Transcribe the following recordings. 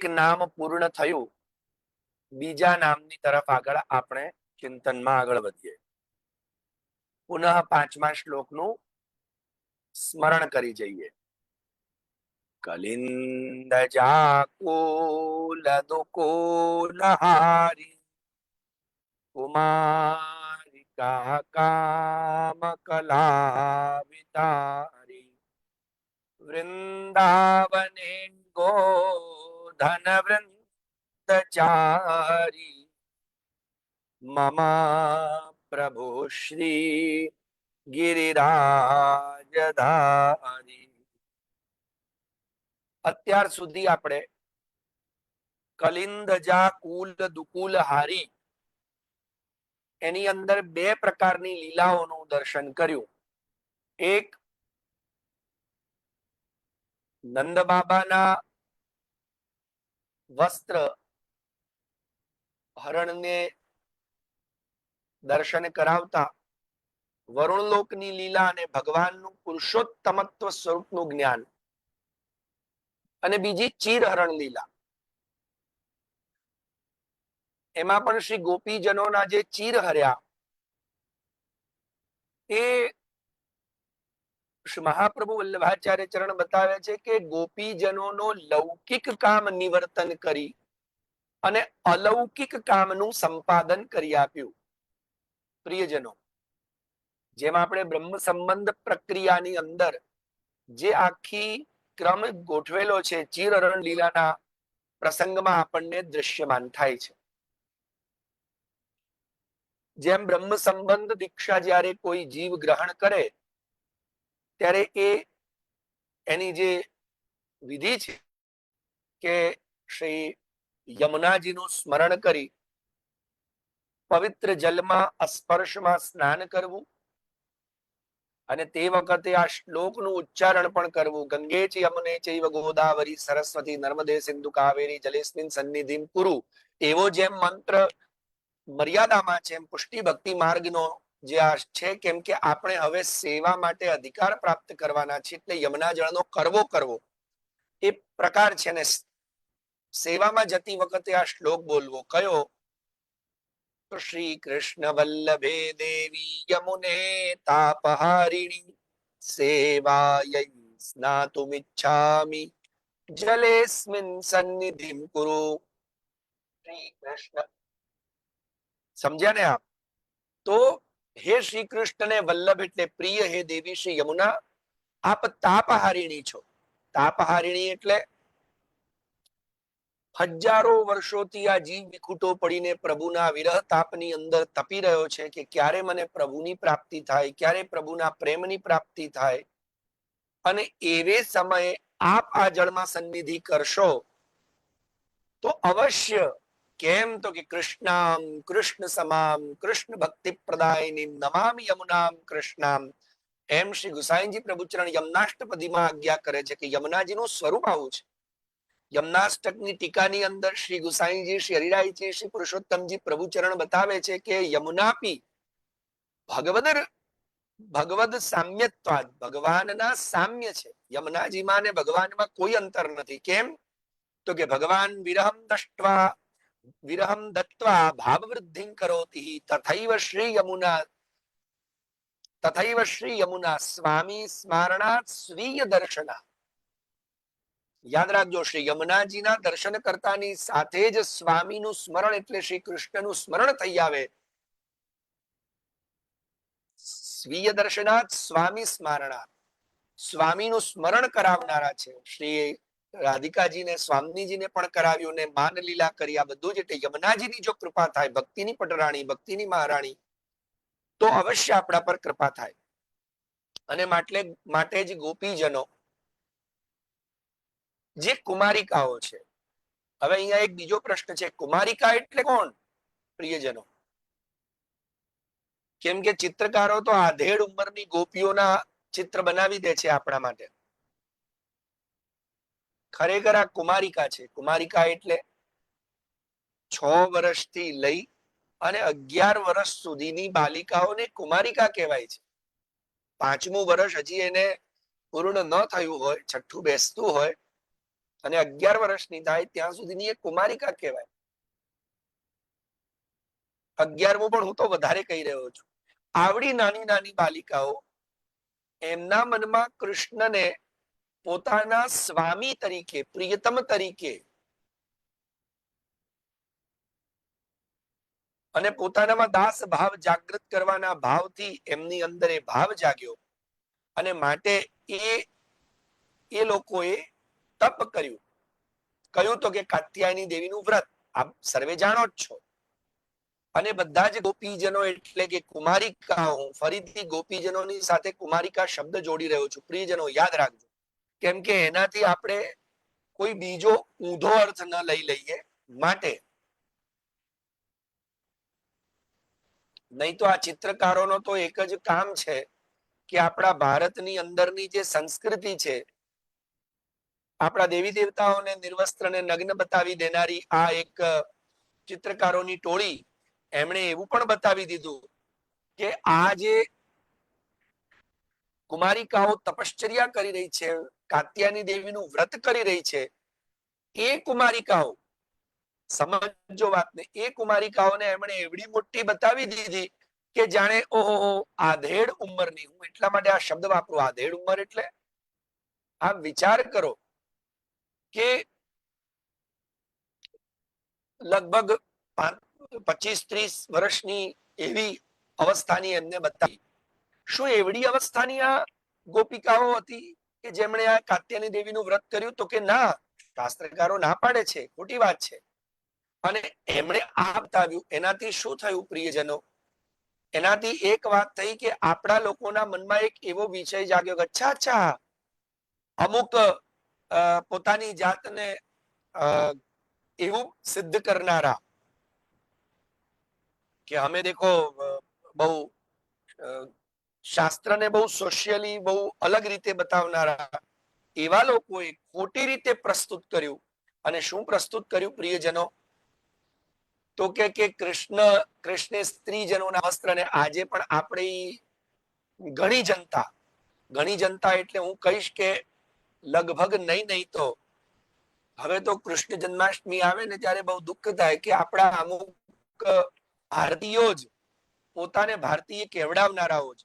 એક નામ પૂર્ણ થયું, બીજા નામની તરફ આગળ આપણે ચિંતનમાં આગળ વધીએ. પુનઃ 5મા શ્લોકનું સ્મરણ કરી જઈએ. કલિંદ જાકુલ દુકુલહારી કુમારિકા કામ કલાવિતારી વૃંદાવને ગોધન વૃંદચારી મમ પ્રભુ શ્રી ગિરિરાજધારી. અત્યાર સુધી આપણે કલિંદજા કુલ દુકુલ હારી એની અંદર બે પ્રકારની લીલાઓનું દર્શન કર્યું. એક નંદ બાબાના વસ્ત્ર હરણને દર્શન કરાવતા વરુણલોકની લીલા અને ભગવાનનું પુરુષોત્તમત્વ સ્વરૂપનું જ્ઞાન, અને બીજી ચીરહરણ લીલા. એમાં પણ શ્રી ગોપીજનોના જે ચીર હર્યા એ મહાપ્રભુ વલ્લભાચાર્ય ચરણ બતાવે છે કે ગોપીજનોનો લૌકિક કામ નિવર્તન કરી અને અલૌકિક કામનું સંપાદન કરી આપ્યું. પ્રિયજનો, જેમ આપણે બ્રહ્મ સંબંધ પ્રક્રિયાની અંદર જે આખી ક્રમ ગોઠવેલો છે, ચીરહરણ લીલાના પ્રસંગમાં આપણને દ્રશ્યમાન થાય છે. જેમ બ્રહ્મ સંબંધ દીક્ષા જ્યારે કોઈ જીવ ગ્રહણ કરે ત્યારે એની જે વિધિ છે કે શ્રી યમુનાજીનું સ્મરણ કરી પવિત્ર જલમાં સ્પર્શમાં સ્નાન કરવું, અને તે વખતે આ શ્લોકનું ઉચ્ચારણ પણ કરવું. ગંગે ચ યમુને ચૈવ ગોદાવરી સરસ્વતી નર્મદે સિંધુ કાવેરી જલેસ્મિન સન્નિધિમ કુરુ, એવો જેમ મંત્ર મર્યાદામાં છે એમ પુષ્ટિ ભક્તિ માર્ગનો જે આ છે, કેમ કે આપણે હવે સેવા માટે અધિકાર પ્રાપ્ત કરવાના છે, એટલે યમુના જળનો કરવો એ પ્રકાર છે. ને સેવામાં જતી વખતે આ શ્લોક બોલવો કયો? તો શ્રી કૃષ્ણ વલ્લભે દેવી યમુને તાપહારિણી સેવાય સ્નાતુમિચ્છામિ જલેસ્મિન સન્નિધિમ કુરુ. શ્રી કૃષ્ણ, સમજ્યા ને આપ? તો હે શ્રી કૃષ્ણને વલ્લભ એટલે પ્રિય, હે દેવી શ્રી યમુના આપ તાપહારિણી છો. તાપહારિણી એટલે હજારો વર્ષોથી આ જીવ વિખૂટો પડીને પ્રભુના વિરહ તાપની અંદર તપી રહ્યો છે કે ક્યારે મને પ્રભુની પ્રાપ્તિ થાય, ક્યારે પ્રભુના પ્રેમની પ્રાપ્તિ થાય. અને એવે સમયે આપ આ જળમાં સન્નિધિ કરશો તો અવશ્ય. કેમ? તો કે કૃષ્ણામ કૃષ્ણ સમામ કૃષ્ણ ભક્તિ પ્રદાયિની નમામિ યમુનામ કૃષ્ણામ. એમ શ્રી ગુસાઈજી પ્રભુચરણ યમનાષ્ટપદીમાં આજ્ઞા કરે છે કે યમુનાજીનું સ્વરૂપ આવું છે. યમનાષ્ટકની ટીકાની અંદર શ્રી ગુસાઈજી, શ્રી હરિરાયજી, શ્રી પુરુષોત્તમજી પ્રભુચરણ બતાવે છે કે યમુનાપી ભગવદ સામ્યત્વાદ, ભગવાનના સામ્ય છે. યમુનાજીમાં ને ભગવાનમાં કોઈ અંતર નથી. કેમ? તો કે ભગવાન વિરહમ દત્વા ભાવ વૃદ્ધિ કરોતિ તથૈવ શ્રી યમુના સ્વામી સ્મરણાત સ્વીય દર્શના. યાદ રાખજો, શ્રી યમુનાજીના દર્શન કરતાની સાથે જ સ્વામીનું સ્મરણ એટલે શ્રી કૃષ્ણનું સ્મરણ થઈ આવે. સ્વીય દર્શનાત સ્વામી સ્મરણાત, સ્વામીનું સ્મરણ કરાવનારા છે. શ્રી રાધિકાજીને સ્વામીજીને પણ કરાવ્યું ને માન લીલા કરી. આ બધું જ એટલે યમુનાજીની જો કૃપા થાય, ભક્તિની પટરાણી, ભક્તિની મહારાણી, તો અવશ્ય આપણા પર કૃપા થાય. અને માટે જ ગોપીજનો જે કુમારિકાઓ છે. હવે અહીંયા એક બીજો પ્રશ્ન છે, કુમારિકા એટલે કોણ? પ્રિયજનો, કેમ કે ચિત્રકારો તો આધેડ ઉંમરની ગોપીઓના ચિત્ર બનાવી દે છે આપણા માટે. ખરેખર આ કુમારિકા છે. કુમારિકા એટલે 6 વર્ષથી લઈ અને 11 વર્ષ સુધીની બાલિકાઓને કુમારિકા કહેવાય છે. 5મું વર્ષ હજી એને પૂર્ણ ન થયું હોય, 6ઠું બેસતું હોય, અને 11 વર્ષની થાય ત્યાં સુધીની એ કુમારિકા કહેવાય. 11મું પણ હું તો વધારે કહી રહ્યો છું. આવડી નાની નાની બાલિકાઓ એમના મનમાં કૃષ્ણને પોતાના સ્વામી તરીકે, પ્રિયતમ તરીકે અને પોતાનામાં દાસ ભાવ જાગૃત કરવાના ભાવથી એમની અંદર એ ભાવ જાગ્યો અને માટે એ લોકોએ તપ કર્યું. કહ્યું તો કે કાત્યાયની દેવીનું વ્રત આપ સર્વે જાણો જ છો. અને બધા જ ગોપીજનો એટલે કે કુમારિકાઓ, ફરીથી ગોપીજનોની સાથે કુમારિકા શબ્દ જોડી રહ્યો છું. પ્રિયજનો યાદ રાખજો, કેમ કે એનાથી આપણે કોઈ બીજો ઊંધો અર્થ ન લઈ લઈએ માટે. નહીં તો આ ચિત્રકારોનો તો એક જ કામ છે કે આપણા ભારતની અંદરની જે સંસ્કૃતિ છે, આપણા દેવી દેવતાઓને નિર્વસ્ત્ર ને નગ્ન બતાવી દેનારી આ એક ચિત્રકારોની ટોળી, એમણે એવું પણ બતાવી દીધું કે આ જે કુમારિકાઓ તપશ્ચર્યા કરી રહી છે, કાત્યાયની દેવીનું વ્રત કરી રહી છે, એ કુમારિકાઓ, સમજો વાતને, એ કુમારિકાઓને એમણે એવડી મોટી બતાવી દીધી કે જાણે ઓહો આધેડ ઉંમરની. હું એટલા માટે આ શબ્દ વાપરું, આધેડ ઉંમર એટલે આપ વિચાર કરો કે લગભગ 25-30 વર્ષની એવી અવસ્થાની એમને બતાવી. શું એવડી અવસ્થાની આ ગોપિકાઓ હતી કે જેમણે આ કાત્યાયની દેવીનું વ્રત કર્યું? તો કે ના, શાસ્ત્રકારો ના પાડે છે, ખોટી વાત છે. અને એમણે આ બતાવ્યું. એનાથી શું થયું પ્રિયજનો? એનાથી એક વાત થઈ કે આપણા લોકોના મનમાં એક એવો વિષય જાગ્યો કે અચ્છા અમુક પોતાની જાતને એવું સિદ્ધ કરનારા કે અમે દેખો બહુ શાસ્ત્રને બહુ સોશિયલી બહુ અલગ રીતે બતાવનારા એવા લોકોએ ખોટી રીતે પ્રસ્તુત કર્યું. અને શું પ્રસ્તુત કર્યું પ્રિયજનો? તો કે કૃષ્ણે સ્ત્રીજનોના વસ્ત્રને આજે પણ આપણી ઘણી જનતા એટલે હું કહીશ કે લગભગ નહીં તો હવે તો કૃષ્ણ જન્માષ્ટમી આવે ને ત્યારે બહુ દુઃખ થાય કે આપણા અમુક ભારતીયો જ પોતાને ભારતીય કહેવડાવનારાઓ જ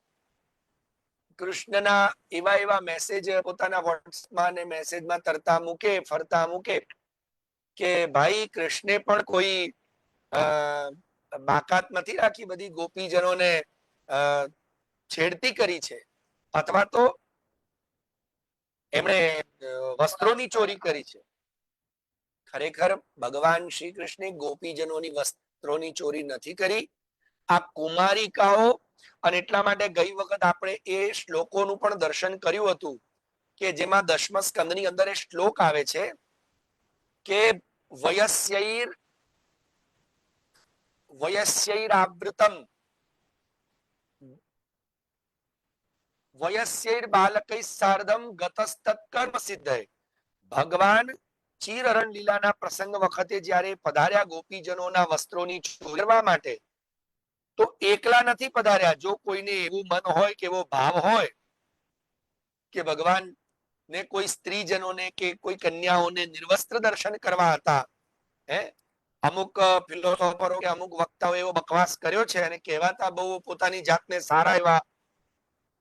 કૃષ્ણના એવા મેસેજ પોતાના વોટ્સમાં ને મેસેજમાં તરતા મૂકે, ફરતા મૂકે કે ભાઈ કૃષ્ણે પણ કોઈ બાકાત નથી રાખી બધી ગોપીજનોને છેડતી કરી છે, અથવા તો એમણે વસ્ત્રોની ચોરી કરી છે. ખરેખર ભગવાન શ્રી કૃષ્ણે ગોપીજનોની વસ્ત્રોની ચોરી નથી કરી, આ કુમારિકાઓ. અને એટલા માટે ગઈ વખત આપણે એ શ્લોકોનું પણ દર્શન કર્યું હતું કે જેમાં 10મા સ્કંદની અંદર એ શ્લોક આવે છે કે વયસ્યૈરાવૃતમ વયસ્યૈર બાલકૈ સાર્ધમ ગતસ્તત્કર્મ સિદ્ધય. ભગવાન ચીરરણ લીલાના પ્રસંગ વખતે જ્યારે પધાર્યા ગોપીજનોના વસ્ત્રોની ચોરી કરવા માટે, તો એકલા નથી પધાર્યા. જો કોઈને એવું મન હોય કે એવો ભાવ હોય કે ભગવાન ને કોઈ સ્ત્રીજનોને કે કોઈ કન્યાઓને નિર્વસ્ત્ર દર્શન કરવા હતા, અમુક ફિલોસોફરો કે અમુક વક્તાઓ એવો બકવાસ કર્યો છે અને કહેવાતા બહુ પોતાની જાતને સારા એવા,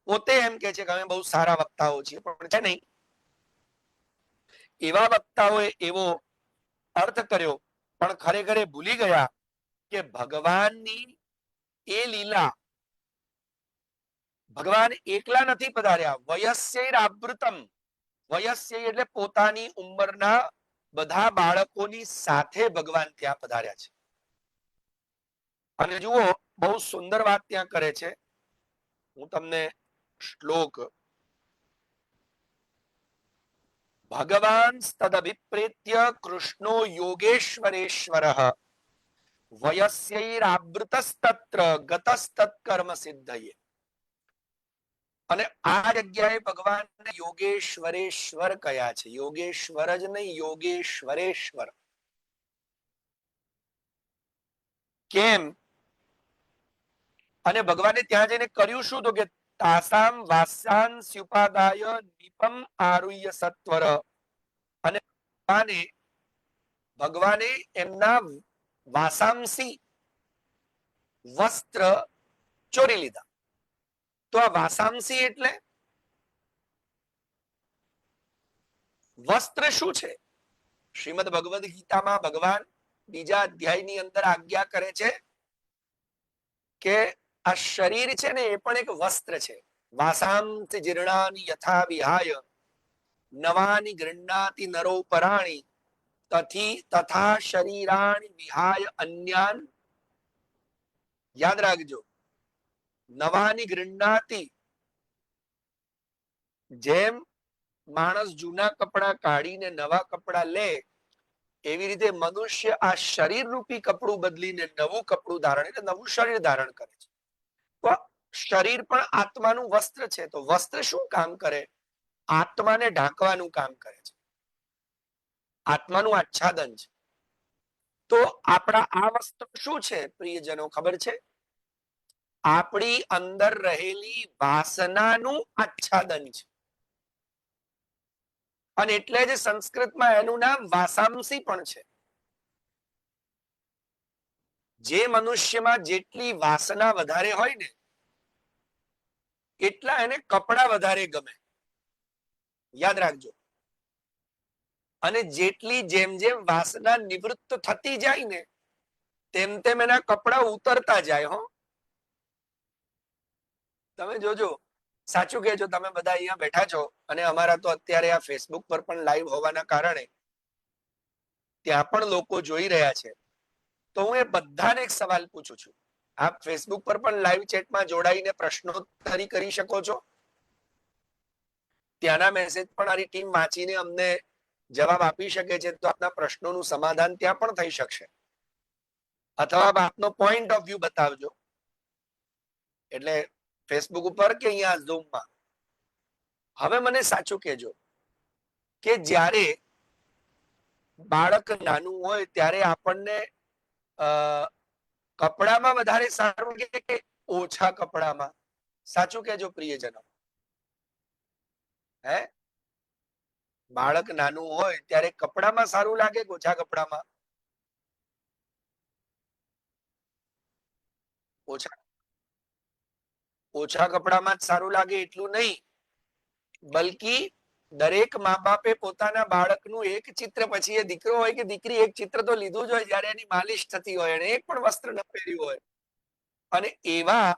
પોતે એમ કે છે કે અમે બહુ સારા વક્તાઓ છીએ, પણ છે નહીં. એવા વક્તાઓએ એવો અર્થ કર્યો, પણ ખરેખર ભૂલી ગયા કે ભગવાનની એ લીલા, ભગવાન એકલા નથી પધાર્યા. વયસ્યૈરાવૃતમ, વયસ્ય એટલે પોતાની ઉંમરના બધા બાળકોની સાથે ભગવાન ત્યાં પધાર્યા છે. અને જુઓ બહુ સુંદર વાત ત્યાં કરે છે. હું તમને શ્લોક, ભગવાન તદભિપ્રેત્ય કૃષ્ણો યોગેશ્વરેશ્વરઃ વયસ્યૈરાવૃતસ્તત્ર ગતસ્તત્કર્મ સિદ્ધયે. અને આ જગ્યાએ ભગવાનને યોગેશ્વરેશ્વર કયા છે. યોગેશ્વર જ નહીં, યોગેશ્વરેશ્વર. કેમ? અને ભગવાને ત્યાં જઈને કર્યું શું? તો કે તાસામ વાસાન સ્યુપાદાય દીપમ આરુહ્ય સત્વર. અને ભગવાને એમના વાસાંસી વસ્ત્ર ચોરી લીધા. તો આ વાસાંસી એટલે વસ્ત્ર શું છે? શ્રીમદ ભગવદ ગીતામાં ભગવાન બીજા અધ્યાયની અંદર આજ્ઞા કરે છે કે આ શરીર છે ને એ પણ એક વસ્ત્ર છે. વાસાંત જીર્ણાની યથા વિહાય નવાની ગૃહ્ણાતિ નરો પરાણી તથા શરીરાણી વિહાય અન્યાન. યાદ રાખજો, નવાની ગૃહ્ણાતિ, જેમ માણસ જૂના કપડા કાઢીને નવા કપડા લે એવી રીતે મનુષ્ય આ શરીર રૂપી કપડું બદલીને નવું કપડું ધારણ એટલે નવું શરીર ધારણ કરે છે. તો શરીર પણ આત્માનું વસ્ત્ર છે. તો વસ્ત્ર શું કામ કરે? આત્માને ઢાંકવાનું કામ કરે છે, આત્માનું આચ્છાદન છે. તો આપણા આ વસ્ત્ર શું છે પ્રિયજનો, ખબર છે? આપણી અંદર રહેલી વાસનાનું આચ્છાદન છે. અને એટલે જ સંસ્કૃતમાં એનું નામ વાસાંસી પણ છે. જે મનુષ્યમાં જેટલી વાસના વધારે હોય ને એટલા એને કપડા વધારે ગમે. યાદ રાખજો. અને જેટલી જેમ જેમ વાસના નિવૃત્ત થતી જાય ને તેમ તેમ એના કપડા ઉતરતા જાય. હો, તમે જોજો. સાચું કહેજો, તમે બધા અહીંયા બેઠા છો અને અમારા તો અત્યારે આ ફેસબુક પર પણ લાઈવ હોવાના કારણે ત્યાં પણ લોકો જોઈ રહ્યા છે. તો હું એ બધાને એક સવાલ પૂછું છું. આપ ફેસબુક પર પણ લાઈવ ચેટમાં જોડાઈને પ્રશ્નોત્તરી કરી શકો છો. ત્યાંના મેસેજ પણ આરી ટીમ વાંચીને અમને જવાબ આપી શકે છે. તો આપના પ્રશ્નોનું સમાધાન ત્યાં પણ થઈ શકશે. અથવા આપનો પોઈન્ટ ઓફ વ્યૂ બતાવજો. એટલે ફેસબુક ઉપર કે અહીંયા ઝૂમમાં. હવે મને સાચું કહેજો કે જ્યારે બાળક નાનું હોય ત્યારે આપણને કપડામાં વધારે સારું કે ઓછા કપડામાં? સાચું કહેજો પ્રિયજનો. હે, બાળક નાનું હોય ત્યારે કપડામાં સારું લાગે કે ઓછા કપડામાં? ઓછા કપડામાં જ સારું લાગે એટલું નહીં, બલકી દરેક મા બાપે પોતાના બાળકનું એક ચિત્ર, પછી એ દીકરો હોય કે દીકરી, એક ચિત્ર તો લીધું જ હોય જયારે એની માલિશ થતી હોય અને એક પણ વસ્ત્ર ન પહેર્યું હોય. અને એવા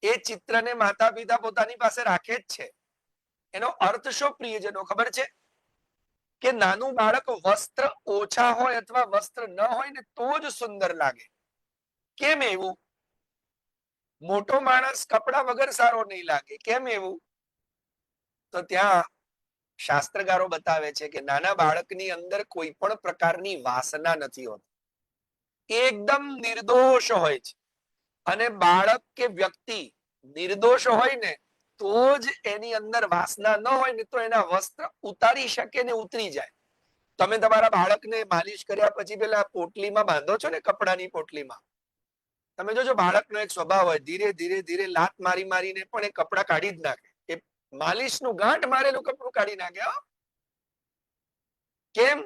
એ ચિત્રને માતા પિતા પોતાની પાસે રાખે જ છે. એનો અર્થ શું પ્રિયજનો ખબર છે? કે નાનું બાળક વસ્ત્ર ઓછા હોય અથવા વસ્ત્ર ન હોય ને તો જ સુંદર લાગે. કેમ એવું? મોટો માણસ કપડા વગર સારો નહીં લાગે. કેમ એવું? તો ત્યાં શાસ્ત્રકારો બતાવે છે કે નાના બાળકની અંદર કોઈ પણ પ્રકારની વાસના નથી હોતી, એકદમ નિર્દોષ હોય છે. અને બાળક કે વ્યક્તિ નિર્દોષ હોય ને તો જ એની અંદર વાસના ન હોય ને તો એના વસ્ત્ર ઉતારી શકે ને ઉતરી જાય. તમે તમારા બાળકને માલિશ કર્યા પછી પેલા પોટલીમાં બાંધો છો ને, કપડાની પોટલીમાં, તમે જોજો બાળકનો એક સ્વભાવ હોય, ધીરે ધીરે ધીરે લાત મારી મારીને પણ એ કપડા કાઢી જ નાખે. એ માલિશનું ગાંઠ મારેલું કપડું કાઢી નાખે. કેમ?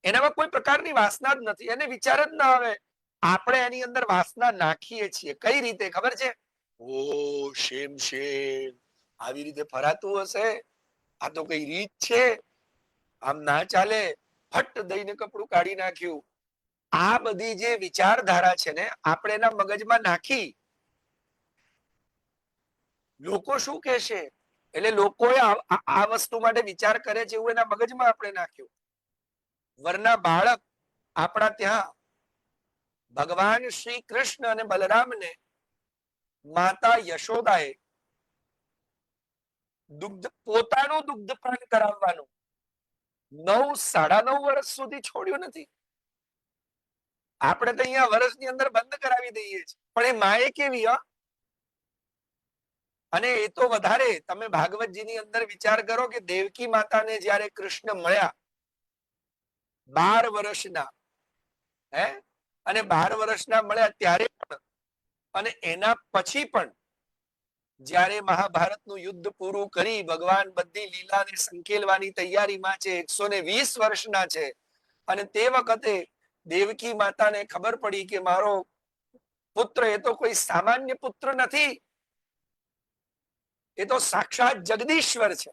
એનામાં કોઈ પ્રકારની વાસના જ નથી, એને વિચાર જ ના આવે. આપણે એની અંદર વાસના નાખીએ છીએ. કઈ રીતે ખબર છે? ઓ શેમ શેમ, આવી રીતે ફરાતું હશે, આ તો કઈ રીત છે, આમ ના ચાલે, ફટ દઈને કપડું કાઢી નાખ્યું. આ બધી જે વિચારધારા છે ને આપણે એના મગજમાં નાખી. લોકો શું કહેશે એટલે લોકોએ આ વસ્તુ માટે વિચાર કરે છે એવું એના મગજમાં આપણે નાખ્યું. વરના બાળક આપણા ત્યાં ભગવાન શ્રી કૃષ્ણ અને બલરામને માતા યશોદાએ પોતાનું દુગ્ધપાન કરાવવાનું 9-9.5 વર્ષ સુધી છોડ્યું નથી. આપણે તો અહીંયા વર્ષની અંદર બંધ કરાવી દઈએ છીએ, પણ એ માએ કેવી? અને એ તો વધારે. તમે ભાગવતજીની અંદર વિચાર કરો કે દેવકી માતાને જ્યારે કૃષ્ણ મળ્યા 12 વર્ષના, હે, અને 12 વર્ષના મળ્યા ત્યારે પણ અને એના પછી પણ જ્યારે મહાભારતનું યુદ્ધ પૂરું કરી ભગવાન બધી લીલાને સંકેલવાની તૈયારીમાં છે, 120 વર્ષના છે, અને તે વખતે દેવકી માતાને ખબર પડી કે મારો પુત્ર એ તો કોઈ સામાન્ય પુત્ર નથી, એ તો સાક્ષાત જગદીશ્વર છે.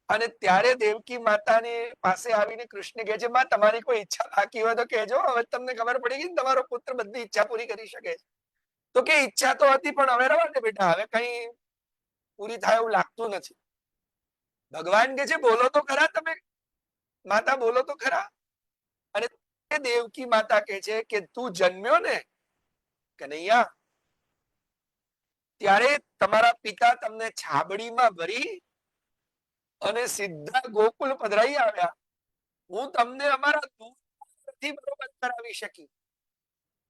અને ત્યારે દેવકી માતાને પાસે આવીને કૃષ્ણ કહે છે, માં તમારી કોઈ ઈચ્છા બાકી હોય તો કહેજો, હવે તમને ખબર પડી ગઈ તમારો પુત્ર બધી ઈચ્છા પૂરી કરી શકે છે. તો કે ઈચ્છા તો હતી પણ હવે રવા દે બેટા, હવે કઈ પૂરી થાય એવું લાગતું નથી. ભગવાન કે છે બોલો તો ખરા, તમે માતા બોલો તો ખરા. અને દેવકી માતા કે છે કે તું જન્મ્યો ને કનૈયા, ત્યારે તમારા પિતા તમને છાબડીમાં ભરી અને સીધા ગોકુળ પધરાઈ આવ્યા. હું તમને અમારા દૂધથી બરોબર કરાવી શકી,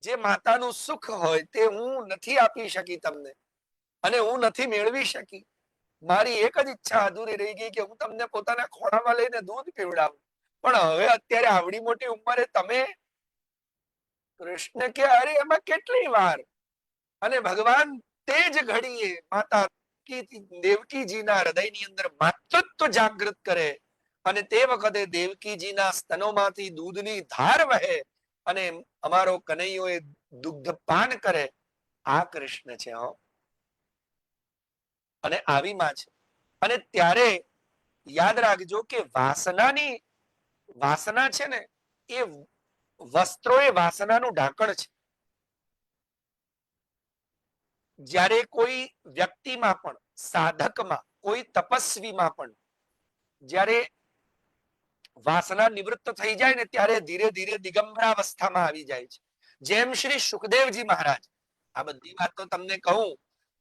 જે માતાનું સુખ હોય તે હું નથી આપી શકી તમને, અને હું નથી મેળવી શકી. મારી એક જ ઈચ્છા અધૂરી રહી ગઈ કે હું તમને પોતાના ખોળામાં લઈને દૂધ પીવડાવું. પણ હવે અત્યારે આવડી મોટી ઉંમરે તમે, કૃષ્ણ કે અરે એમાં કેટલી વાર. અને ભગવાન તે જ ઘડીએ માતા દેવકીજીના હૃદયની અંદર માતૃત્વ જાગૃત કરે, અને તે વખતે દેવકીજીના સ્તનોમાંથી દૂધની ધાર વહે અને અમારો કનૈયો એ દુગ્ધ પાન કરે. આ કૃષ્ણ છે. અને આવી માં છે. અને ત્યારે યાદ રાખજો કે વાસના છે ને, એ વસ્ત્રો એ વાસનાનું ઢાંકણ છે. જ્યારે કોઈ વ્યક્તિમાં પણ, સાધકમાં, કોઈ તપસ્વીમાં પણ જ્યારે વાસના નિવૃત્ત થઈ જાય ને, ત્યારે ધીરે ધીરે દિગંબરાવસ્થામાં આવી જાય છે. જેમ શ્રી સુખદેવજી મહારાજ, આ બધી વાત તો તમને કહું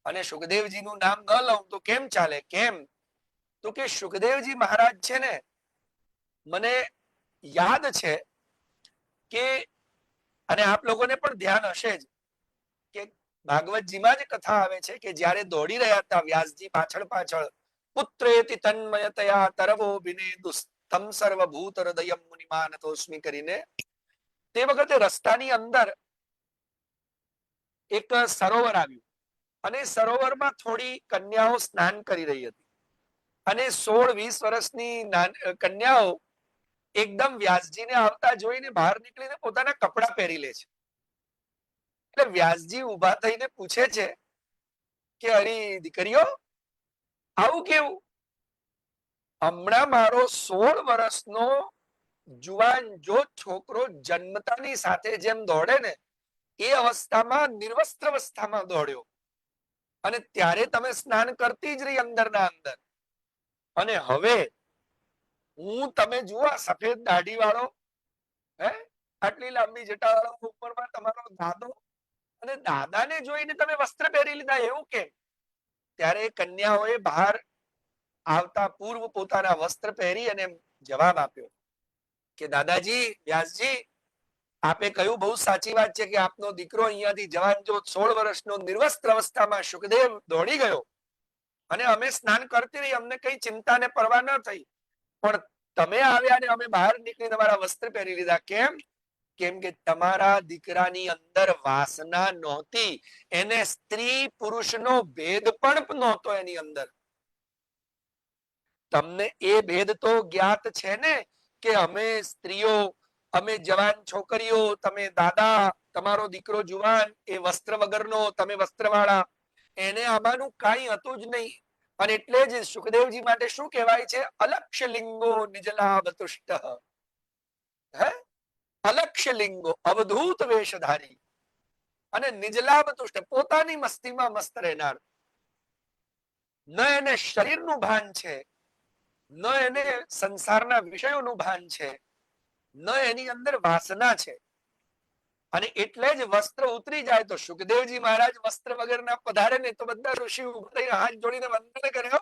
અને સુખદેવજીનું નામ ન લઉં તો કેમ ચાલે? કેમ તો કે સુખદેવજી મહારાજ છે ને, મને યાદ છે કે, અને આપ લોકોને પણ ધ્યાન હશે જ કે ભાગવતજીમાં જ કથા આવે છે કે જ્યારે દોડી રહ્યા હતા વ્યાસજી પાછળ પાછળ, પુત્રેતિ તન્મયતયા તરવો વિનેદુસ્તમ સર્વભૂત હૃદયમ મુનિમાનતોસ્મિ કરીને, તે વખતે રસ્તાની અંદર એક સરોવર આવ્યું, અને સરોવરમાં થોડી કન્યાઓ સ્નાન કરી રહી હતી. અને 16-20 વર્ષની કન્યાઓ એકદમ વ્યાસજીને આવતા જોઈને બહાર નીકળીને પોતાના કપડા પહેરી લે છે. એટલે વ્યાસજી ઉભા થઈને પૂછે છે કે અરે દીકરીઓ, આવું કેવું? હમણાં મારો 16 વર્ષનો જુવાન જો છોકરો જન્મતાની સાથે જેમ દોડે ને, એ અવસ્થામાં નિર્વસ્ત્ર અવસ્થામાં દોડ્યો, અને ત્યારે તમે સ્નાન કરતી જ રહી અંદરના અંદર. અને હવે હું તમે જુઓ સફેદ દાઢી વાળો, આટલી લાંબી જટા વાળો ઉપરમાં તમારો દાદો, અને દાદાને જોઈને તમે વસ્ત્ર પહેરી લીધા, એવું કેમ? ત્યારે કન્યાઓએ બહાર આવતા પૂર્વ પોતાના વસ્ત્ર પહેરી અને જવાબ આપ્યો કે દાદાજી, વ્યાસજી, આપે કહ્યું બહુ સાચી વાત છે કે આપનો દીકરો અહીંયાથી જવાન જો 16 વર્ષનો નિર્વસ્ત્ર અવસ્થામાં સુખદેવ દોડી ગયો, અને અમે સ્નાન કરતી રહી, અમને કઈ ચિંતા ને પરવા ન થઈ. પણ તમે આવ્યા ને અમે બહાર નીકળી તમારા વસ્ત્ર પહેરી લીધા. કેમ? કેમ કે તમારા દીકરાની અંદર વાસના નહોતી, એને સ્ત્રી પુરુષનો ભેદ પણ નહોતો એની અંદર. તમને એ ભેદ તો જ્ઞાત છે ને કે અમે સ્ત્રીઓ, અમે જવાન છોકરીઓ, તમે દાદા, તમારો દીકરો જુવાન, એ વસ્ત્ર વગરનો, તમે વસ્ત્રવાળા, એને આમાંનું કાંઈ હતું જ નહીં. અને એટલે જ સુખદેવજી માટે શું કહેવાય છે? અલક્ષ્ય લિંગો નિજલાભ તુષ્ટ. અલક્ષ્ય લિંગો, અવધૂત વેશધારી, અને નિજલાભ તુષ્ટ, પોતાની મસ્તીમાં મસ્ત રહેનાર. ન એને શરીરનું ભાન છે, ન એને સંસારના વિષયોનું ભાન છે, ન એની અંદર વાસના છે. અને એટલે જ વસ્ત્ર ઉતરી જાય તો સુખદેવજી મહારાજ વસ્ત્ર વગરના પધારે ને તો બધા ઋષિ ઉભા થઈને હાથ જોડીને વંદન કર્યો.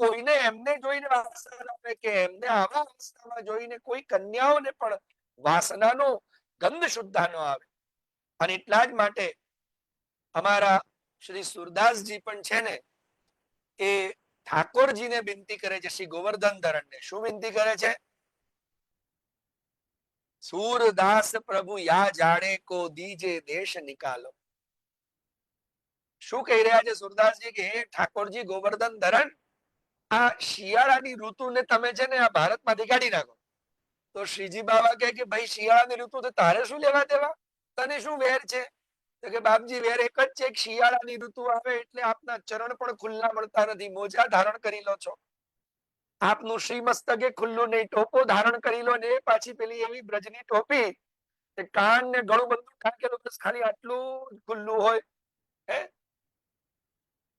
કોઈને એમને જોઈને વાસના આવે કે એમને આવા અવસ્થામાં જોઈને કોઈ કન્યાઓને પણ વાસનાનો ગંધ શુદ્ધા ન આવે. અને એટલા જ માટે અમારા શ્રી સુરદાસજી પણ છે ને, એ ઠાકોરજીને વિનંતી કરે છે, શ્રી ગોવર્ધન ધરણને. શું વિનંતી કરે છે? सूरदास प्रभु या जाने को दीजे देश निकालो. શું કહી રહ્યા છે સુરદાસજી કે હે ઠાકોરજી ગોવર્ધન ધરણ, આ શિયાળાની ઋતુને તમે છે ને આ ભારતમાંથી કાઢી નાખો. તો શ્રીજી બાબા કે ભાઈ શિયાળાની ઋતુ તો તારે શું લેવા દેવા, તને શું વેર છે? તો કે બાપજી વેર એક જ છે કે શિયાળાની ઋતુ આવે એટલે આપના ચરણ પણ ખુલ્લા મળતા નથી, મોજા ધારણ કરી લો છો. આપનું શ્રી મસ્તકે ખુલ્લું નહીં, ટોપો ધારણ કરી લો ને પાછી પેલી એવી બ્રજની ટોપી, કાન ને ગળું બધું ઢાંકેલું, બસ ખાલી આટલું જ ખુલ્લું હોય. હે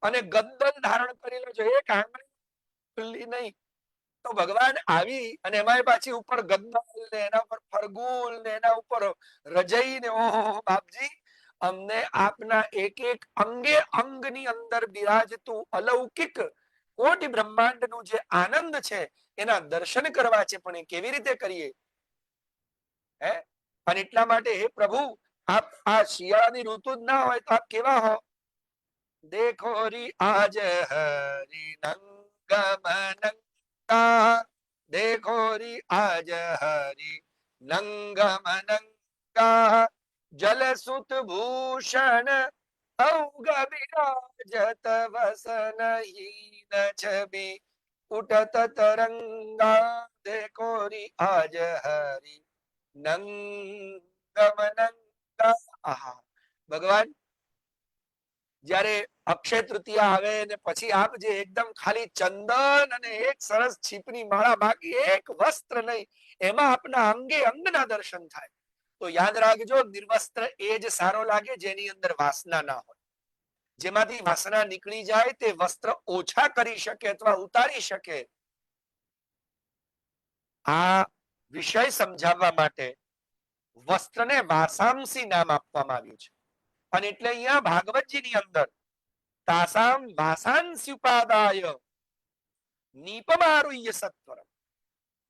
અને ગદ્દલ ધારણ કરી લો છો, એ કાંગળી ખુલ્લી નહીં. તો ભગવાન આવી અને એમાં પાછી ઉપર ગદ્દલ ને એના ઉપર ફરગુલ ને એના ઉપર રજઈ ને ઓહો બાપજી, અમને આપના એક એક અંગે અંગની અંદર બિરાજતું અલૌકિક કોટી બ્રહ્માંડનું જે આનંદ છે એના દર્શન કરવા છે, પણ એ કેવી રીતે કરીએ? હે અને એટલા માટે હે પ્રભુ, આપ આ શિયાળાની ઋતુ જ ના હોય તો આપ કેવા હો? देखो री आज हरी नंगमनंगा, देखो री आज हरी नंगमनंगा, जल सुत भूषण औग विराजत वसन हीन छवि उठत तरंगा, देखो री आज हरी नंगमनंगा. આહા ભગવાન જયારે અક્ષય તૃતીયા આવે ને પછી આપ જે એકદમ ખાલી ચંદન અને એક સરસ છીપની માળા, બાકી એક વસ્ત્ર નહીં, એમાં આપના અંગે અંગના દર્શન થાય. તો યાદ રાખજો, નિર્વસ્ત્ર એ જ સારો લાગે જેની અંદર વાસના ના હોય. જેમાંથી વાસના નીકળી જાય તે વસ્ત્ર ઓછા કરી શકે અથવા ઉતારી શકે. આ વિષય સમજાવવા માટે વસ્ત્રને વાસાંસી નામ આપવામાં આવ્યું છે. અને એટલે અહીંયા ભાગવતજીની અંદર તાસામ વાસાંસ્યુપાદાય નીપમારુહ્ય સત્વરમ,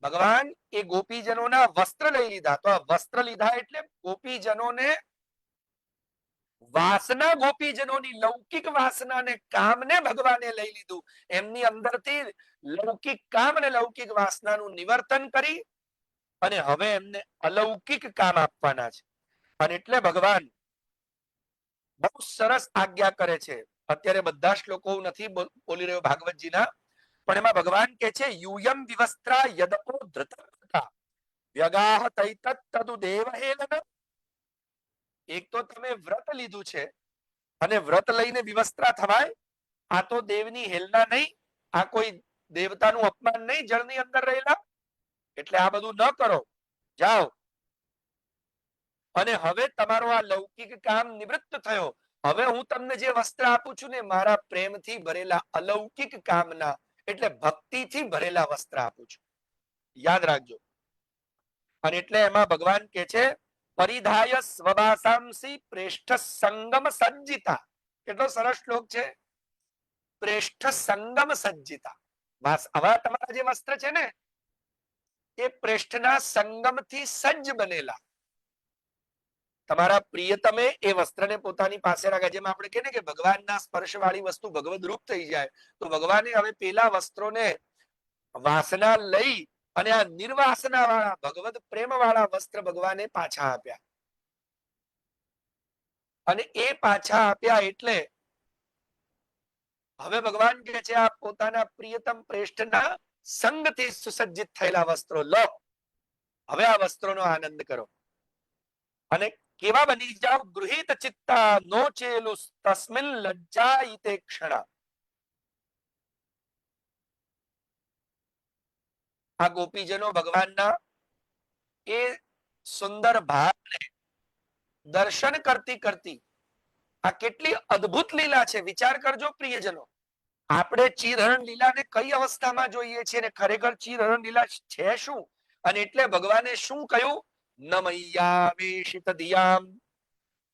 ભગવાન એ ગોપીજનોના વસ્ત્ર લઈ લીધા. તો આ વસ્ત્ર લીધા એટલે ગોપીજનોને વાસના, ગોપીજનોની લૌકિક વાસનાને કામને ભગવાને લઈ લીધું. એમની અંદરથી લૌકિક કામ અને લૌકિક વાસનાનું નિવર્તન કરી અને હવે એમને અલૌકિક કામ આપવાના છે. અને એટલે ભગવાન બહુ સરસ આજ્ઞા કરે છે. અત્યારે બધા શ્લોકો નથી બોલી રહ્યો ભાગવતજીના, પણ એમાં ભગવાન કે છે યુયમ વિવસ્ત્રા યદપો ધૃતકા વ્યગાહ તૈતત તદુ દેવહેલન. એક તો તમે વ્રત લીધું છે અને વ્રત લઈને વિવસ્ત્રા થવાય? આ તો દેવની હેલના નહીં, આ કોઈ દેવતાનું અપમાન નહીં જળની અંદર રહેલા. એટલે આ બધું ન કરો, જાઓ. અને હવે તમારો આ લૌકિક કામ નિવૃત્ત થયો. હવે હું તમને જે વસ્ત્ર આપું છું ને મારા પ્રેમથી ભરેલા અલૌકિક કામના એટલે ભક્તિથી ભરેલા વસ્ત્ર આપું છું. યાદ રાખજો. અને એટલે એમાં ભગવાન કે છે પરિધાય સ્વભાસાંસી પ્રેષ્ઠ સંગમ સજ્જિતા. કેટલો સરસ શ્લોક છે. પ્રેષ્ઠ સંગમ સજ્જિતા. હવે તમારા જે વસ્ત્ર છે ને એ પ્રેષ્ઠના સંગમથી સજ્જ બનેલા. તમારા પ્રિયતમે એ વસ્ત્રને પોતાની પાસે રાખે. જેમ આપણે કહીએ ને કે ભગવાનના સ્પર્શ વાળી વસ્તુ ભગવદ રૂપ થઈ જાય, તો ભગવાને હવે પેલા વસ્ત્રોને વાસના લઈ અને આ નિર્વાસના વાળા ભગવદ પ્રેમ વાળા વસ્ત્ર ભગવાને પાછા આપ્યા. અને એ પાછા આપ્યા એટલે હવે ભગવાન કહે છે આ પોતાના પ્રિયતમ પ્રેષ્ઠના સંગથી સુસજ્જિત થયેલા વસ્ત્રો લો, હવે આ વસ્ત્રોનો આનંદ કરો. અને કેવા બની જાઓ? ગૃહિત ચિત્તા નો ચેલુ તસ્મિન લજ્જાયિતે ક્ષણા. આ ગોપીજનો ભગવાનના એ સુંદર ભાવને દર્શન કરતી કરતી, આ કેટલી અદ્ભુત લીલા છે. વિચાર કરજો પ્રિયજનો, આપણે ચિરહરણ લીલાને કઈ અવસ્થામાં જોઈએ છીએ ને ખરેખર ચિરહરણ લીલા છે શું? અને એટલે ભગવાને શું કહ્યું? નમૈયાવેશિત ધિયામ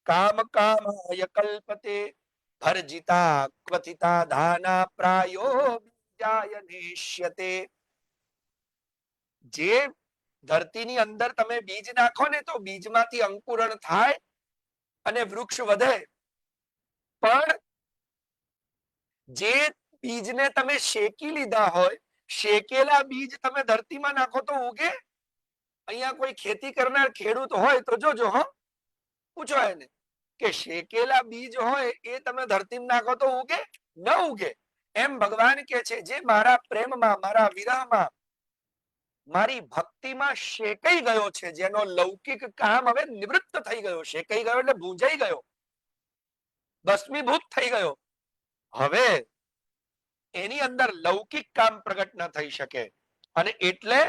કામ કામાય કલ્પતે ભર્જિતા ક્વથિતા ધાના પ્રાયો બીજાય નેષ્યતે. જે ધરતીની અંદર તમે બીજ નાખો ને તો બીજમાંથી અંકુરણ થાય અને વૃક્ષ વધે, પણ જે બીજને તમે શેકી લીધા હોય, શેકેલા બીજ તમે ધરતીમાં નાખો તો ઉગે? અહીંયા કોઈ ખેતી કરનાર ખેડૂત હોય તો જોજો, હો પૂછો એને, કે શેકેલા બીજ હોય એ તમે ધરતીમાં નાખો તો ઉગે ન ઉગે. એમ ભગવાન કે છે જે મારા પ્રેમમાં, મારા વિરહમાં, મારી ભક્તિમાં શેકાઈ ગયો છે, જેનો લૌકિક કામ હવે નિવૃત્ત થઈ ગયો, શેકાઈ ગયો એટલે ભૂંજાઈ ગયો, ભસ્મીભૂત થઈ ગયો, હવે એની અંદર લૌકિક કામ પ્રગટ ન થઈ શકે. અને એટલે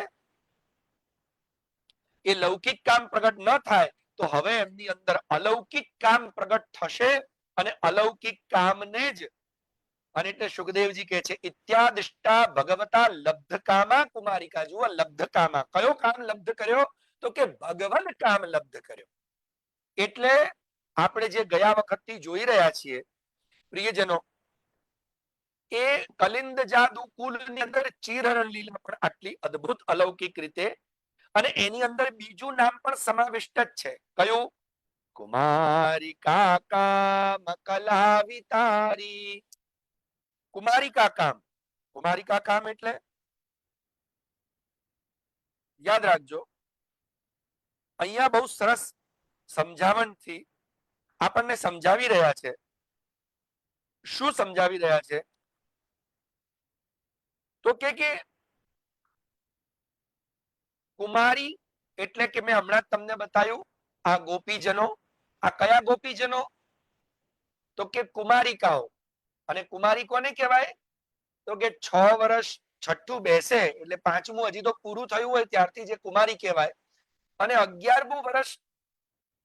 એ લૌકિક કામ પ્રગટ ન થાય તો હવે એમની અંદર અલૌકિક કામ પ્રગટ થશે. અને અલૌકિક કામને જ, અને એટલે સુખદેવજી કહે છે ઇત્યાદિષ્ટા ભગવતા લબ્ધ કામા કુમારિકા. જુઓ, લબ્ધ કામા, કયો કામ લબ્ધ કર્યો? તો કે ભગવન કામ લબ્ધ કર્યો. એટલે આપણે જે ગયા વખતથી જોઈ રહ્યા છીએ પ્રિયજનો, એ કલિંદ જાદુ કુલની અંદર ચિરહરણ લીલા પણ આટલી અદ્ભુત અલૌકિક રીતે, અને એની અંદર બીજું નામ પણ સમાવિષ્ટ જ છે. કયું? કુમારિકા કામ કલાવિતારી. કુમારિકા કામ, કુમારિકા કામ એટલે યાદ રાખજો, અહીંયા બહુ સરસ સમજાવણથી આપણને સમજાવી રહ્યા છે. શું સમજાવી રહ્યા છે? તો કે કુમારી એટલે કે મેં હમણાં તમને બતાવ્યું આ ગોપીજનો. આ કયા ગોપીજનો? તો કે કુમારિકાઓ. અને કુમારી કોને કહેવાય? તો કે 6 વર્ષ છઠ્ઠું બેસે એટલે 5મું હજી તો પૂરું થયું હોય ત્યારથી જે કુમારી કહેવાય, અને 11મું વર્ષ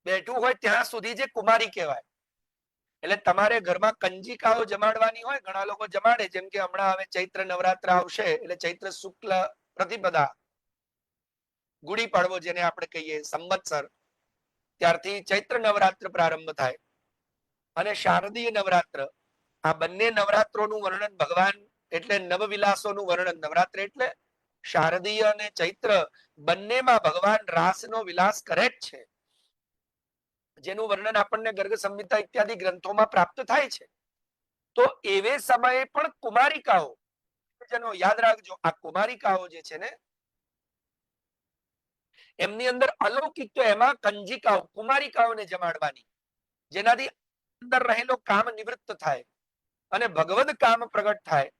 બેઠું હોય ત્યાં સુધી જે કુમારી કહેવાય. એટલે તમારે ઘરમાં કંજિકાઓ જમાડવાની હોય, ઘણા લોકો જમાડે, જેમ કે હમણાં હવે ચૈત્ર નવરાત્ર આવશે એટલે ચૈત્ર શુક્લ પ્રતિપદા, ગુડી પડવો જેને આપણે કહીએ, સંવત્સર, ત્યારથી ચૈત્ર નવરાત્ર પ્રારંભ થાય. અને શારદીય નવરાત્ર, આ બંને નવરાત્રોનું વર્ણન ભગવાન, એટલે નવવિલાસોનું વર્ણન. નવરાત્ર એટલે શારદીય અને ચૈત્ર બંનેમાં ભગવાન રાસનો વિલાસ કરે જ છે, જેનું વર્ણન આપણને ગર્ગ સંહિતા ઇત્યાદિ ગ્રંથોમાં પ્રાપ્ત થાય છે. તો એવે સમયે પણ કુમારિકાઓ, જેનો યાદ રાખજો, આ કુમારિકાઓ જે છે ને એમની અંદર અલૌકિક, તો એમાં કંજિકાઓ, કુમારિકાઓને જમાડવાની, જેનાથી અંદર રહેલો કામ નિવૃત્ત થાય અને ભગવદ કામ પ્રગટ થાય.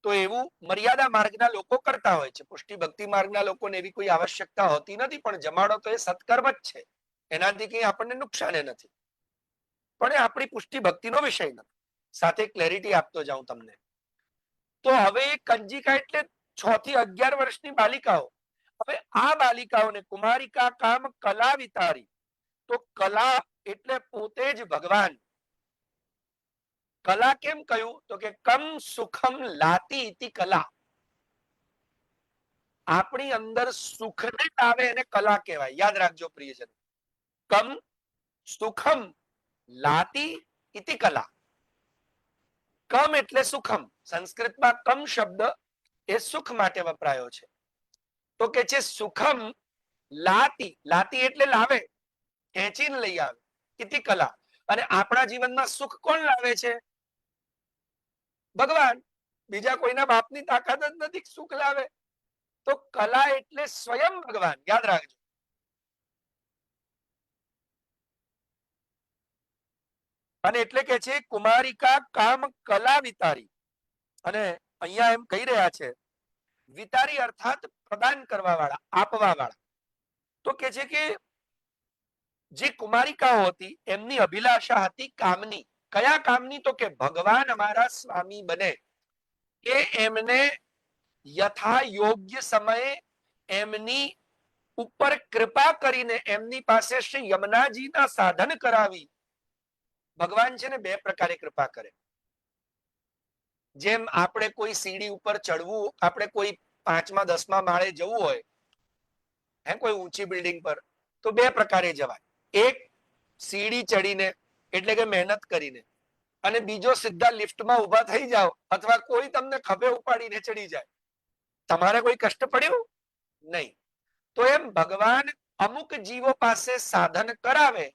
તો એવું મર્યાદા માર્ગના લોકો કરતા હોય છે. પુષ્ટિ ભક્તિ માર્ગના લોકોને એવી કોઈ આવશ્યકતા હોતી નથી, પણ જમાડો તો એ સત્કર્મ જ છે, એનાથી કઈ આપણને નુકસાન નથી. પણ એ આપણી પુષ્ટિ ભક્તિનો વિષય નથી. સાથે ક્લેરિટી આપતો જાઉં તમને. તો હવે કંજિકા એટલે 6 થી 11 વર્ષની બાલિકાઓ. હવે આ બાલિકાઓને કુમારિકા કામ કલા વિતારી. તો કલા એટલે પોતે જ ભગવાન. કલા કેમ કહ્યું? તો કે કમ સુખમ લાતી ઇતિ કલા. આપણી અંદર સુખને લાવે એને કલા કહેવાય. યાદ રાખજો પ્રિયજન, કમ સુખમ લાતી ઇતિ કલા. કમ એટલે સુખમ. સંસ્કૃતમાં કમ શબ્દ એ સુખ માટે વપરાયો છે. તો કે છે સુખમ લાતી, લાતી એટલે લાવે, ખેંચીને લઈ આવે, ઇતિ કલા. અને આપણા જીવનમાં સુખ કોણ લાવે છે? ભગવાન. બીજા કોઈના બાપની તાકાત જ નથી સુખ લાવે. તો કલા એટલે સ્વયં ભગવાન. યાદ રાખજો. અને એટલે કે છે કુમારિકા કામ કલા વિતારી. અને અહીંયા એમ કહી રહ્યા છે વિતારી અર્થાત પ્રદાન કરવા વાળા, આપવા વાળા. તો કે છે કે જે કુમારિકાઓ હતી એમની અભિલાષા હતી કામની. કયા કામની? તો કે ભગવાન અમારા સ્વામી બને, કે એમને યથા યોગ્ય સમયે એમની ઉપર કૃપા કરીને એમની પાસે શ્રી યમુનાજીના સાધન કરાવી. ભગવાન છે ને 2 પ્રકારે કૃપા કરે. જેમ આપણે કોઈ સીડી ઉપર ચડવું, આપણે કોઈ 5મા 10મા માળે જવું હોય, હે, કોઈ ઊંચી બિલ્ડિંગ પર, તો 2 પ્રકારે જવાય. એક સીડી ચડીને, એટલે કે મહેનત કરીને, અને બીજો સીધા લિફ્ટમાં ઉભા થઈ જાઓ, અથવા કોઈ તમને ખભે ઉપાડીને ચડી જાય. તમારે કોઈ કષ્ટ પડ્યું નહીં. તો એમ ભગવાન અમુક જીવો પાસે સાધન કરાવે,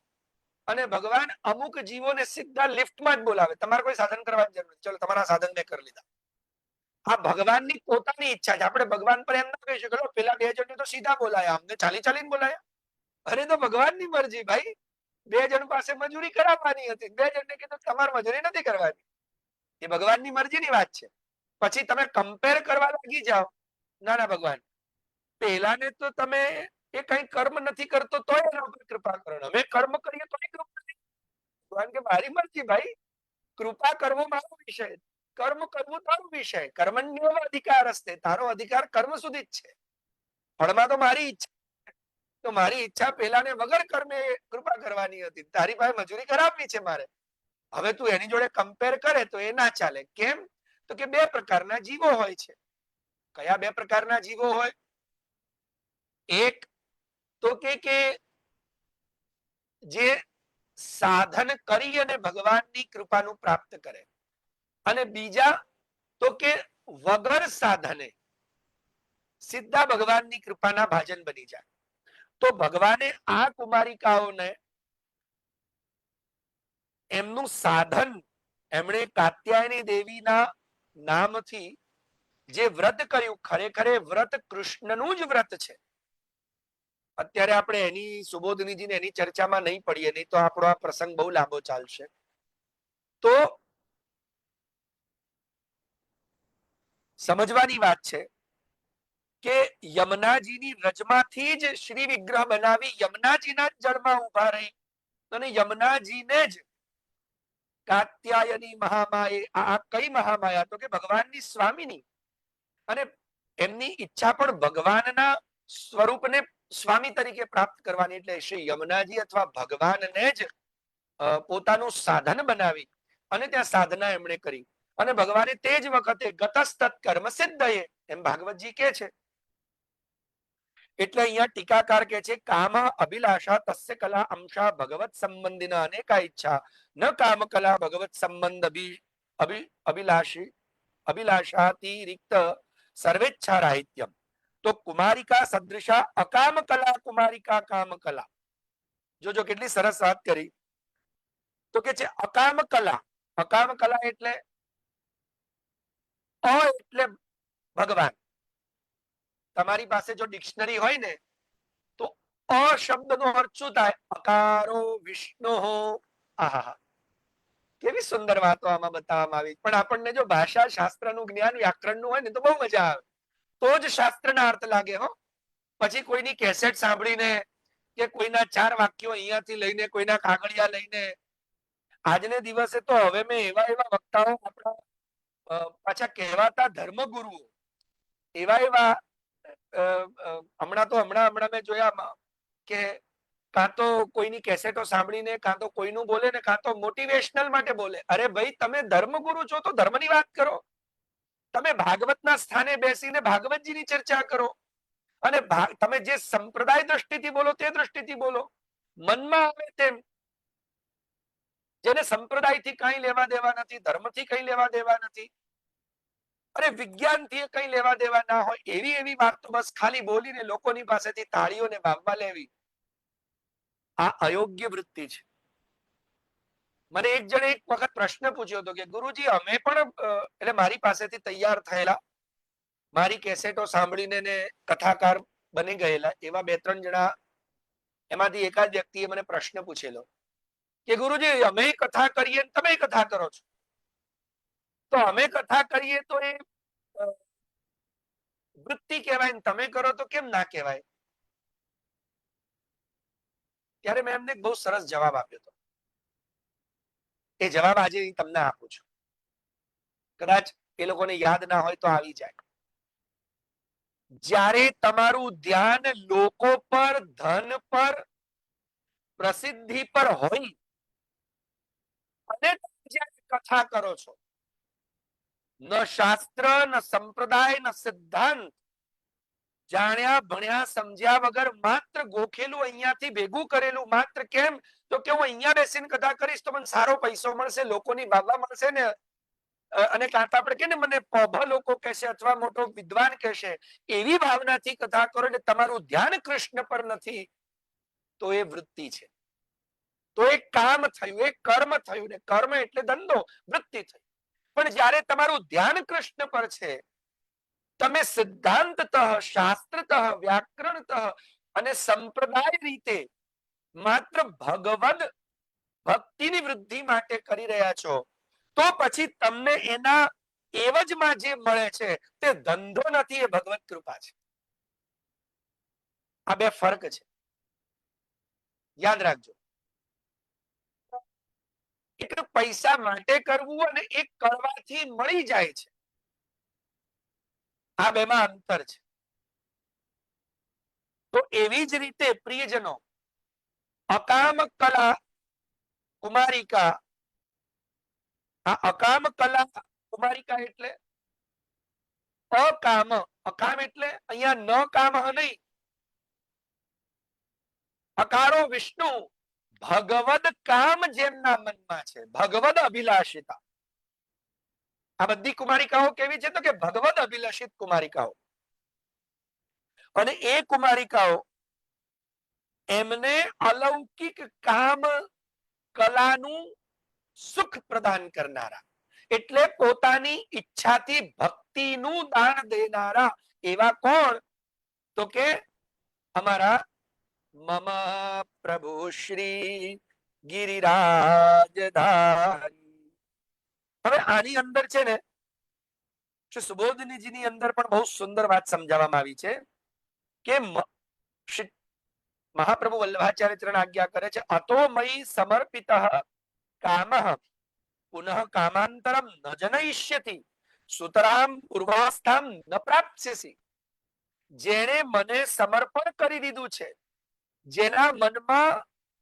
અને ભગવાન અમુક જીવોને સીધા લિફ્ટમાં જ બોલાવે. તમારે કોઈ સાધન કરવાની જરૂર નથી, ચલો તમારા સાધન મેં કરી લીધા. આ ભગવાનની પોતાની ઈચ્છા છે. આપણે ભગવાન પર એમ ના કહી શકીએ પેલા 2 જણને તો સીધા બોલાયા, અમને ચાલી ચાલીને બોલાયા. અરે તો ભગવાનની મરજી ભાઈ, બે જણ પાસે મજૂરી કરાવવાની હતી, બે જણને કીધું તમારે મજૂરી નથી કરવાની. એ ભગવાનની મરજીની વાત છે. પછી તમે કમ્પેર કરવા લાગી જાઓ, ના ના ભગવાન, પહેલાને તો તમે એ કઈ કર્મ નથી કરતો તોય એના ઉપર કૃપા કરો, હવે કર્મ કરીએ તો કૃપા નહીં. ભગવાન કે મારી મરજી ભાઈ, કૃપા કરવો મારો વિષય, કર્મ કરવું તારો વિષય, કર્મણ્યો અધિકાર હસ્તે, તારો અધિકાર કર્મ સુધી જ છે, ફળમાં તો મારી ઈચ્છા. તો મારી ઈચ્છા પેલાને વગર કર્મે કૃપા કરવાની હતી, તારી પાસે મજૂરી કરાવવી છે મારે. હવે તું એની જોડે કમ્પેર કરે તો એ ના ચાલે. કેમ? તો કે બે પ્રકારના જીવો હોય છે. કયા બે પ્રકારના જીવો હોય? એક તો કે જે સાધન કરી અને ભગવાનની કૃપાનું પ્રાપ્ત કરે, અને બીજા તો કે વગર સાધને સીધા ભગવાનની કૃપાના ભાજન બની જાય. તો ભગવાને આ કુમારિકાઓને એમનું સાધન, એમણે કાત્યાયની દેવીના નામથી જે વ્રત કર્યું, ખરેખર વ્રત કૃષ્ણનું જ વ્રત છે. અત્યારે આપણે એની સુબોધનીજીને એની ચર્ચામાં નહીં પડીએ, નહીં તો આપણો આ પ્રસંગ બહુ લાંબો ચાલશે. તો સમજવાની વાત છે કે યમુનાજીની રજમાંથી જ શ્રી વિગ્રહ બનાવી યમુનાજીના જળમાં ઉભા રહી અને યમુનાજીને જ કાત્યાયની મહામાયે, આ કઈ મહામાયા? તો કે ભગવાનની સ્વામીની. અને એમની ઈચ્છા પણ ભગવાનના સ્વરૂપને સ્વામી તરીકે પ્રાપ્ત કરવાની. એટલે શ્રી યમુનાજી અથવા ભગવાનને જ પોતાનું સાધન બનાવી અને ત્યાં સાધના એમણે કરી. અને ભગવાને તે જ વખતે ગતસ્તત કર્મ સિદ્ધયે, એમ ભાગવતજી કે છે. એટલે અહીંયા ટીકાકાર કે છે, કામ અભિલાષા તસ્ય કલા અંશા ભગવત સંબંધીના અનેકા ઈચ્છા ન કામ કલા ભગવત સંબંધ અભિલાષી અભિલાષાતિરિક્ત સર્વેચ્છા રાહિત્યમ. તો કુમારિકા સદૃશા અકામ કલા કુમારિકા કામ કલા. જોજો કેટલી સરસ વાત કરી. તો કે છે અકામ કલા. અકામ કલા એટલે અ એટલે ભગવાન. તમારી પાસે જો ડિક્શનરી હોય ને તો અ શબ્દનો અર્થ શું થાય? અકારો વિષ્ણુ. આહા, કેવી સુંદર વાતો આમાં બતાવવામાં આવી. પણ આપણને જો ભાષા શાસ્ત્રનું જ્ઞાન વ્યાકરણનું હોય ને તો બહુ મજા આવે, તો જ શાસ્ત્રના અર્થ લાગે. હો, પછી કોઈની કેસેટ સાંભળીને કે કોઈના ચાર વાક્યો અહીંયાથી લઈને, કોઈના કાગળિયા લઈને, આજને દિવસે તો હવે મેં એવા એવા વક્તાઓ, આપણા પાછા કહેવાતા ધર્મગુરુઓ, એવા હમણાં મેં જોયા કે કાં તો કોઈની કેસેટો સાંભળીને કાં તો કોઈનું બોલે ને કાં તો મોટિવેશનલ માટે બોલે. અરે ભાઈ, તમે ધર્મગુરુ છો તો ધર્મની વાત કરો. તમે ભાગવતના સ્થાને બેસીને ભાગવતજીની ચર્ચા કરો. અને તમે જે સંપ્રદાય દ્રષ્ટિથી બોલો તે દ્રષ્ટિથી બોલો, મનમાં આવે તેમ. જેને સંપ્રદાયથી કઈ લેવા દેવા નથી, ધર્મથી કઈ લેવા દેવા નથી, અને વિજ્ઞાનથી કઈ લેવા દેવા ના હોય, એવી એવી વાત તો બસ ખાલી બોલીને લોકોની પાસેથી તાળીઓને વાગવા લેવી, આ અયોગ્ય વૃત્તિ છે. મને એક જણે એક વખત પ્રશ્ન પૂછ્યો હતો કે ગુરુજી, અમે પણ એટલે મારી પાસેથી તૈયાર થયેલા, મારી કેસેટો સાંભળીને ને કથાકાર બની ગયેલા એવા બે ત્રણ જણા, એમાંથી એકાદ વ્યક્તિએ મને પ્રશ્ન પૂછેલો કે ગુરુજી, અમે કથા કરીએ તમે કથા કરો છો, તો અમે કથા કરીએ તો એ વૃત્તિ કહેવાય ને તમે કરો તો કેમ ના કહેવાય? ત્યારે મેં એમને બહુ સરસ જવાબ આપ્યો હતો. એ જવાબ આજે તમને આપું છું, કદાચ એ લોકોને યાદ ના હોય તો આવી જાય. જ્યારે તમારું ધ્યાન લોકો પર, ધન પર, પ્રસિદ્ધિ પર હોય અને જ્યારે કથા કરો છો, ન શાસ્ત્ર, ન સંપ્રદાય, ન સિદ્ધાંત, જાણ્યા ભણ્યા સમજ્યા વગર માત્ર ગોખેલું અહીંયાથી ભેગું કરેલું, માત્ર કેમ તો કે હું અહીંયા બેસીને કથા કરીશ તો મને સારો પૈસો મળશે, લોકોની બાબા મળશે ને, અને કાં તો આપણે કે ને મને પભ લોકો કહેશે અથવા મોટો વિદ્વાન કહેશે, એવી ભાવનાથી કથા કરો ને તમારું ધ્યાન કૃષ્ણ પર નથી, તો એ વૃત્તિ છે. તો એ કામ થયું, એ કર્મ થયું. ને કર્મ એટલે ધંધો, વૃત્તિ થઈ. પણ જ્યારે તમારું ધ્યાન કૃષ્ણ પર છે, તમે સિદ્ધાંતતઃ, શાસ્ત્રતઃ, વ્યાકરણતઃ અને સંપ્રદાય રીતે માત્ર ભગવદ ભક્તિની વૃદ્ધિ માટે કરી રહ્યા છો, તો પછી તમને એના એવજમાં જે મળે છે તે ધંધો નથી, એ ભગવત કૃપા છે. આ બે ફરક છે, યાદ રાખજો. એક પૈસા માટે કરવું અને એક કરવાથી મળી જાય છે, આ બેમાં અંતર છે. તો એવી જ રીતે પ્રિયજનો, અકામ કલા કુમારિકા, આ અકામ કલા કુમારિકા એટલે અકામ, અકામ એટલે અહીંયા ન કામ નહીં, અકારો વિષ્ણુ, ભગવદ કામ જેમના મનમાં છે, ભગવદ અભિલાષિતા. આ બધી કુમારિકાઓ કેવી છે? તો કે ભગવદ અભિલાષિત કુમારિકાઓ. અને એ કુમારિકાઓ એમને અલૌકિક કામ કલાનું સુખ પ્રદાન કરનારા, એટલે પોતાની ઈચ્છાથી ભક્તિનું દાન દેનારા એવા કોણ? તો કે અમારા મમ પ્રભુ શ્રી ગિરિરાજધારી. હવે આની અંદર છે ને, સુબોધનીજીની અંદર પણ બહુ સુંદર વાત સમજાવવામાં આવી છે કે મહાપ્રભુ વલ્લભાચાર્ય ચરણ આજ્ઞા કરે છે, અતો મયી સમર્પિત કામ પુનઃ કામાંતરમ ન જનયિષ્યતિ સુતરામ પૂર્વાસ્થામ ન પ્રાપ્સ્યસી. જેણે મને સમર્પણ કરી દીધું છે, જેના મનમાં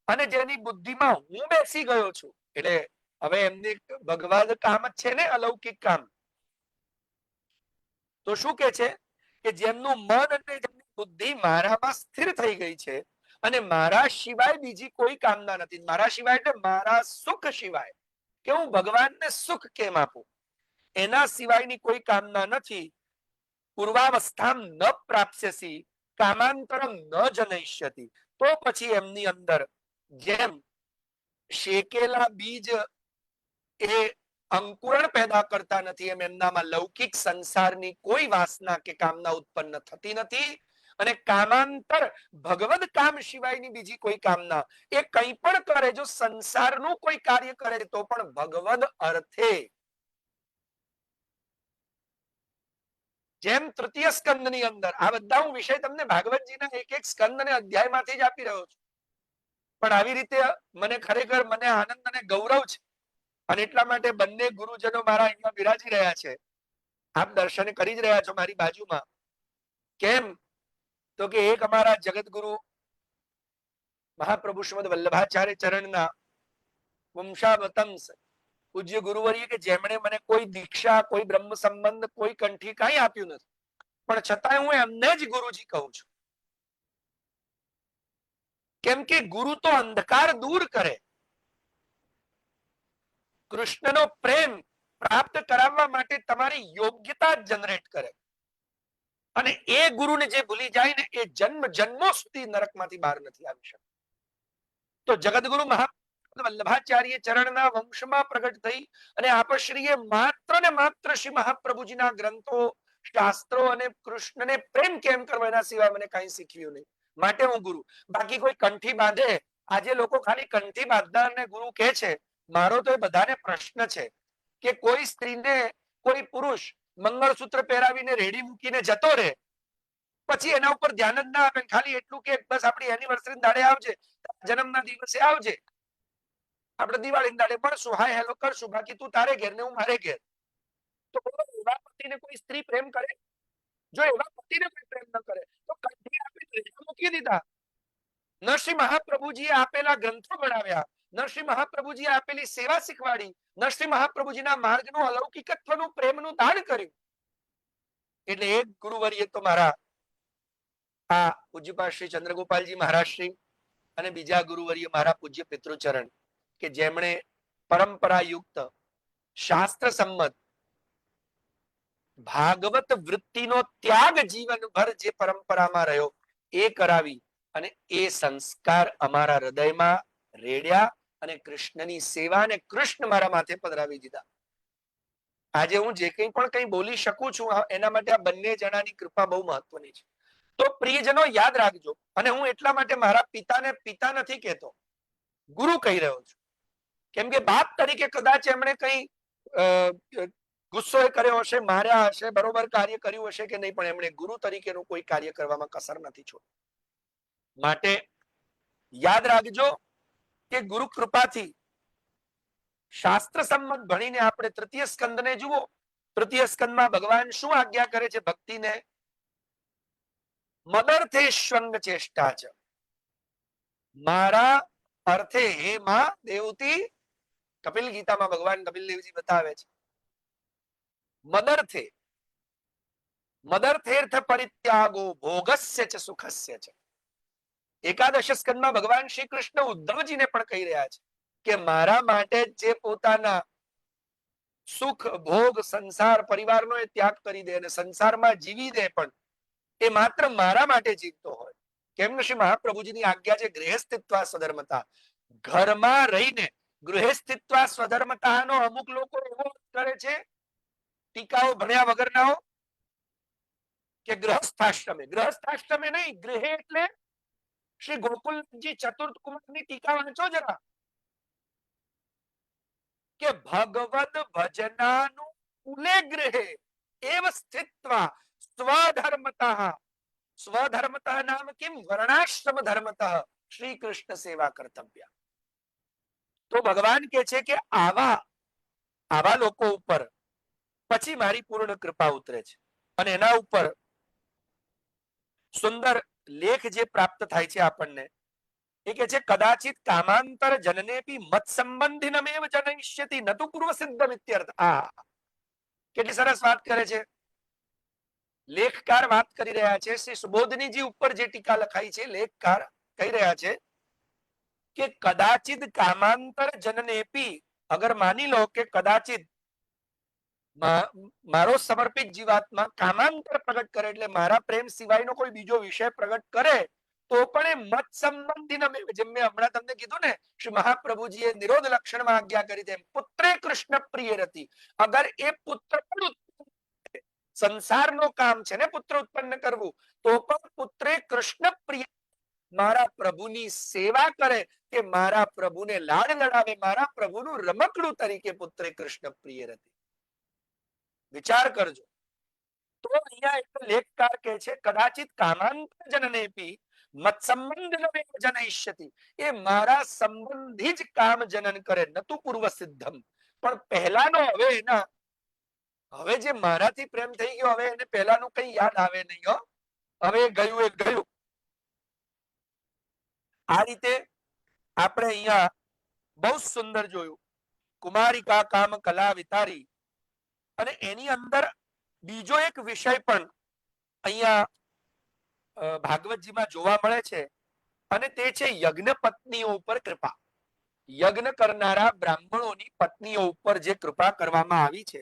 અને જેની બુદ્ધિમાં હું બેસી ગયો છું, એટલે હવે એમની ભગવદ કામ જ છે ને, અલૌકિક કામ. તો શું કે છે કે જેમનું મન અને જેમની બુદ્ધિ મારામાં સ્થિર થઈ ગઈ છે, અને મારા સિવાય બીજી કોઈ કામના નથી, મારા સિવાય એટલે મારા સુખ સિવાય, કે હું ભગવાનને સુખ કેમ આપું, એના સિવાયની કોઈ કામના નથી. પૂર્વાવસ્થામ ન પ્રાપ્સ્યસી કામાંતરમ ન જનયિષ્યતિ. તો પછી એમની અંદર જેમ શેકેલા બીજ એ અંકુરણ પેદા કરતા નથી, એમ એમનામાં લૌકિક સંસારની કોઈ વાસના કે કામના ઉત્પન્ન થતી નથી. અને કામાંતર ભગવદ કામ સિવાયની બીજી કોઈ કામના, એ કંઈ પણ કરે, જો સંસારનું કોઈ કાર્ય કરે તો પણ ભગવદ અર્થે. જેમ તૃતીય સ્કંદ ની અંદર, આ બધા હું વિષય તમને ભાગવતજીના એક એક સ્કંદ અને અધ્યાયમાંથી જ આપી રહ્યો છું, પણ આવી રીતે મને ખરેખર મને આનંદ અને ગૌરવ છે. અને એટલા માટે બંને ગુરુજનો મારા અહીંયા બિરાજી રહ્યા છે, આપ દર્શન કરી જ રહ્યા છો મારી બાજુમાં. કેમ? તો કે એક અમારા જગતગુરુ મહાપ્રભુ શ્રીમદ વલ્લભાચાર્ય ચરણના વંશાવતંસ પૂજ્ય ગુરુવર્ય, કે જેમણે મને કોઈ દીક્ષા, કોઈ બ્રહ્મ સંબંધ, કોઈ કંઠી કાંઈ આપ્યું નથી, પણ છતાંય હું એમને જ ગુરુજી કહું છું. કેમ કે ગુરુ તો અંધકાર દૂર કરે, કૃષ્ણનો પ્રેમ પ્રાપ્ત કરાવવા માટે તમારી યોગ્યતા જનરેટ કરે. અને એ ગુરુને જે ભૂલી જાય ને, એ જન્મ જન્મો સુધી નરકમાંથી બહાર નથી આવી શકતો. તો જગતગુરુ વલ્લભાચાર્ય ચરણના વંશમાં પ્રગટ થઈ અને આપશ્રીએ માત્ર ને માત્ર શ્રી મહાપ્રભુજીના ગ્રંથો, શાસ્ત્રો અને કૃષ્ણને પ્રેમ કેમ કરવો એના સિવાય મને કઈ શીખ્યું નહીં. માટે હું ગુરુ. બાકી કોઈ કંઠી બાંધે, આજે લોકો ખાલી કંઠી બાંધનારને ગુરુ કહે છે. મારો તો એ બધાને પ્રશ્ન છે કે કોઈ સ્ત્રીને કોઈ પુરુષ મંગળસૂત્ર પહેરાવીને રેડી મૂકીને જતો રહે, પછી એના ઉપર ધ્યાન જ ના આપે, ખાલી એટલું કે બસ આપણી એનિવર્સરી દાડે આવજે, જન્મના દિવસે આવજે, આપણે દિવાળી દાડે મળશું, હાય હેલો કરશું, બાકી તું તારે ઘેર ને હું મારે ઘેર. તો એવા પતિને કોઈ સ્ત્રી પ્રેમ કરે? જો એવા પતિને કોઈ પ્રેમ ન કરે તો કંઠી આપી મૂકી દીધા. નરસિંહ મહાપ્રભુજીએ આપેલા ગ્રંથો ભણાવ્યા, નરસિંહ મહાપ્રભુજીએ આપેલી સેવા શીખવાડી, નરસિંહ મહાપ્રભુજીના માર્ગનું અલૌકિકત્વનું પ્રેમનું દાન કર્યું. એટલે એક ગુરુવર્ય તો મારા આ પૂજ્યપાદ શ્રી ચંદ્રગોપાલજી મહારાજ શ્રી અને બીજા ગુરુવર્ય મારા પૂજ્ય પિતૃચરણ, કે જેમણે પરંપરાયુક્ત શાસ્ત્ર સંમત ભાગવત વૃત્તિનો ત્યાગ જીવનભર જે પરંપરામાં રહ્યો એ કરાવી, અને એ સંસ્કાર અમારા હૃદયમાં રેડ્યા, અને કૃષ્ણની સેવા અને કૃષ્ણ મારા માથે પધરાવી દીધા. આજે હું જે કંઈ પણ કંઈ બોલી શકું છું, એના માટે આ બંને જણાની કૃપા બહુ મહત્વની છે. તો પ્રિયજનો યાદ રાખજો, અને હું એટલા માટે મારા પિતાને પિતા નથી કહેતો, ગુરુ કહી રહ્યો છું. કેમ કે બાપ તરીકે કદાચ એમણે કઈ ગુસ્સો કર્યો હશે, માર્યા હશે, બરોબર કાર્ય કર્યું હશે કે નહીં, પણ એમણે ગુરુ તરીકેનું કોઈ કાર્ય કરવામાં કસર નથી છોડી. માટે યાદ રાખજો કે ગુરુ કૃપાથી શાસ્ત્ર સંમત ભણીને આપણે તૃતીય સ્કંદને જુઓ. તૃતીય સ્કંદમાં ભગવાન શું આજ્ઞા કરે છે ભક્તિને? મદર્થે શ્વંગ ચેષ્ટા છે, મારા અર્થે હે માં દેવતી. કપિલ ગીતામાં ભગવાન કપિલ દેવજી બતાવે છે મદર્થે, મદર્થેર્થ પરિત્યાગો ભોગસ્ય ચ સુખસ્ય ચ. એકાદશ સ્કંદમાં ભગવાન શ્રી કૃષ્ણ ઉદ્ધવજીને પણ કહી રહ્યા છે કે મારા માટે જે પોતાના સુખ ભોગ સંસાર પરિવારનો એ ત્યાગ કરી દે અને સંસારમાં જીવી દે, પણ એ માત્ર મારા માટે જીવતો હોય. કેમ શ્રી મહાપ્રભુજીની આજ્ઞા છે ગૃહસ્થિત્વા સ્વધર્મતા. ઘરમાં રહીને ગૃહસ્થિત્વા સ્વધર્મતાનો અમુક લોકો એવો કરે છે, ટીકાઓ ભણ્યા વગરનાઓ, કે ગૃહસ્થાશ્રમે. ગૃહસ્થાશ્રમે નહીં, ગૃહે એટલે શ્રી ગોકુલજી ચતુર્થ કુમારની ટીકા વાંચો જરા, કે ભગવદ ભજનાનું કુલે ગૃહે એવ સ્થિત્વા સ્વધર્મતઃ. સ્વધર્મતઃ નામ કિમ? વર્ણાશ્રમ ધર્મતઃ શ્રી કૃષ્ણ સેવા કર્તવ્ય. તો ભગવાન કે છે કે આવા લોકો ઉપર પછી મારી પૂર્ણ કૃપા ઉતરે છે, અને એના ઉપર સુંદર લેખ જે પ્રાપ્ત થાય છે આપણને, એ કે છે કદાચિત કામાંતર જનનેપી મત સંબંધિનમેવ જનયિષ્યતિ ન તુ પૂર્વ સિદ્ધમ ઇત્યર્થ. કેટલી સરસ વાત કરે છે લેખકાર. વાત કરી રહ્યા છે શ્રી સુબોધનીજી ઉપર જે ટીકા લખાઈ છે, લેખકાર કહી રહ્યા છે કે કદાચિત કામાંતર જનનેપી, અગર માની લો કે કદાચિત મારો સમર્પિત જીવાત્મા કામાંતર પ્રગટ કરે, એટલે મારા પ્રેમ સિવાયનો કોઈ બીજો વિષય પ્રગટ કરે, તો પણ એ મત સંબંધી, જેમ મેં હમણાં તમને કીધું ને, શ્રી મહાપ્રભુજીએ નિરોધ લક્ષણમાં આજ્ઞા કરી તેમ પુત્રે કૃષ્ણ પ્રિય રતિ. અગર એ પુત્ર પણ સંસારનો કામ છે ને પુત્ર ઉત્પન્ન કરવું, તો પણ પુત્રે કૃષ્ણ પ્રિય, મારા પ્રભુની સેવા કરે, કે મારા પ્રભુને લાડ લડાવે, મારા પ્રભુનું રમકડું તરીકે પુત્રે કૃષ્ણ પ્રિય રતિ. વિચાર કરજો. તો અહીંયા એક લેખકાર કહે છે કદાચિત કામાંતર જનનેપી મત સંબંધ જનયિષ્યતિ. એ મારા સંબંધી જ કામ જનન કરે, નતુ પૂર્વ સિદ્ધમ. પણ પહેલાનો હવે જે મારાથી પ્રેમ થઈ ગયો, હવે એને પહેલાનું કઈ યાદ આવે નહીં હો. હવે ગયું એ ગયું. આ રીતે આપણે અહીંયા બહુ સુંદર જોયું કુમારિકા કામ કલા વિતારી. અને એની અંદર બીજો એક વિષય પણ અહીંયા ભાગવતજીમાં જોવા મળે છે, અને તે છે યજ્ઞ પત્નીઓ ઉપર કૃપા. યજ્ઞ કરનારા બ્રાહ્મણોની પત્નીઓ ઉપર જે કૃપા કરવામાં આવી છે,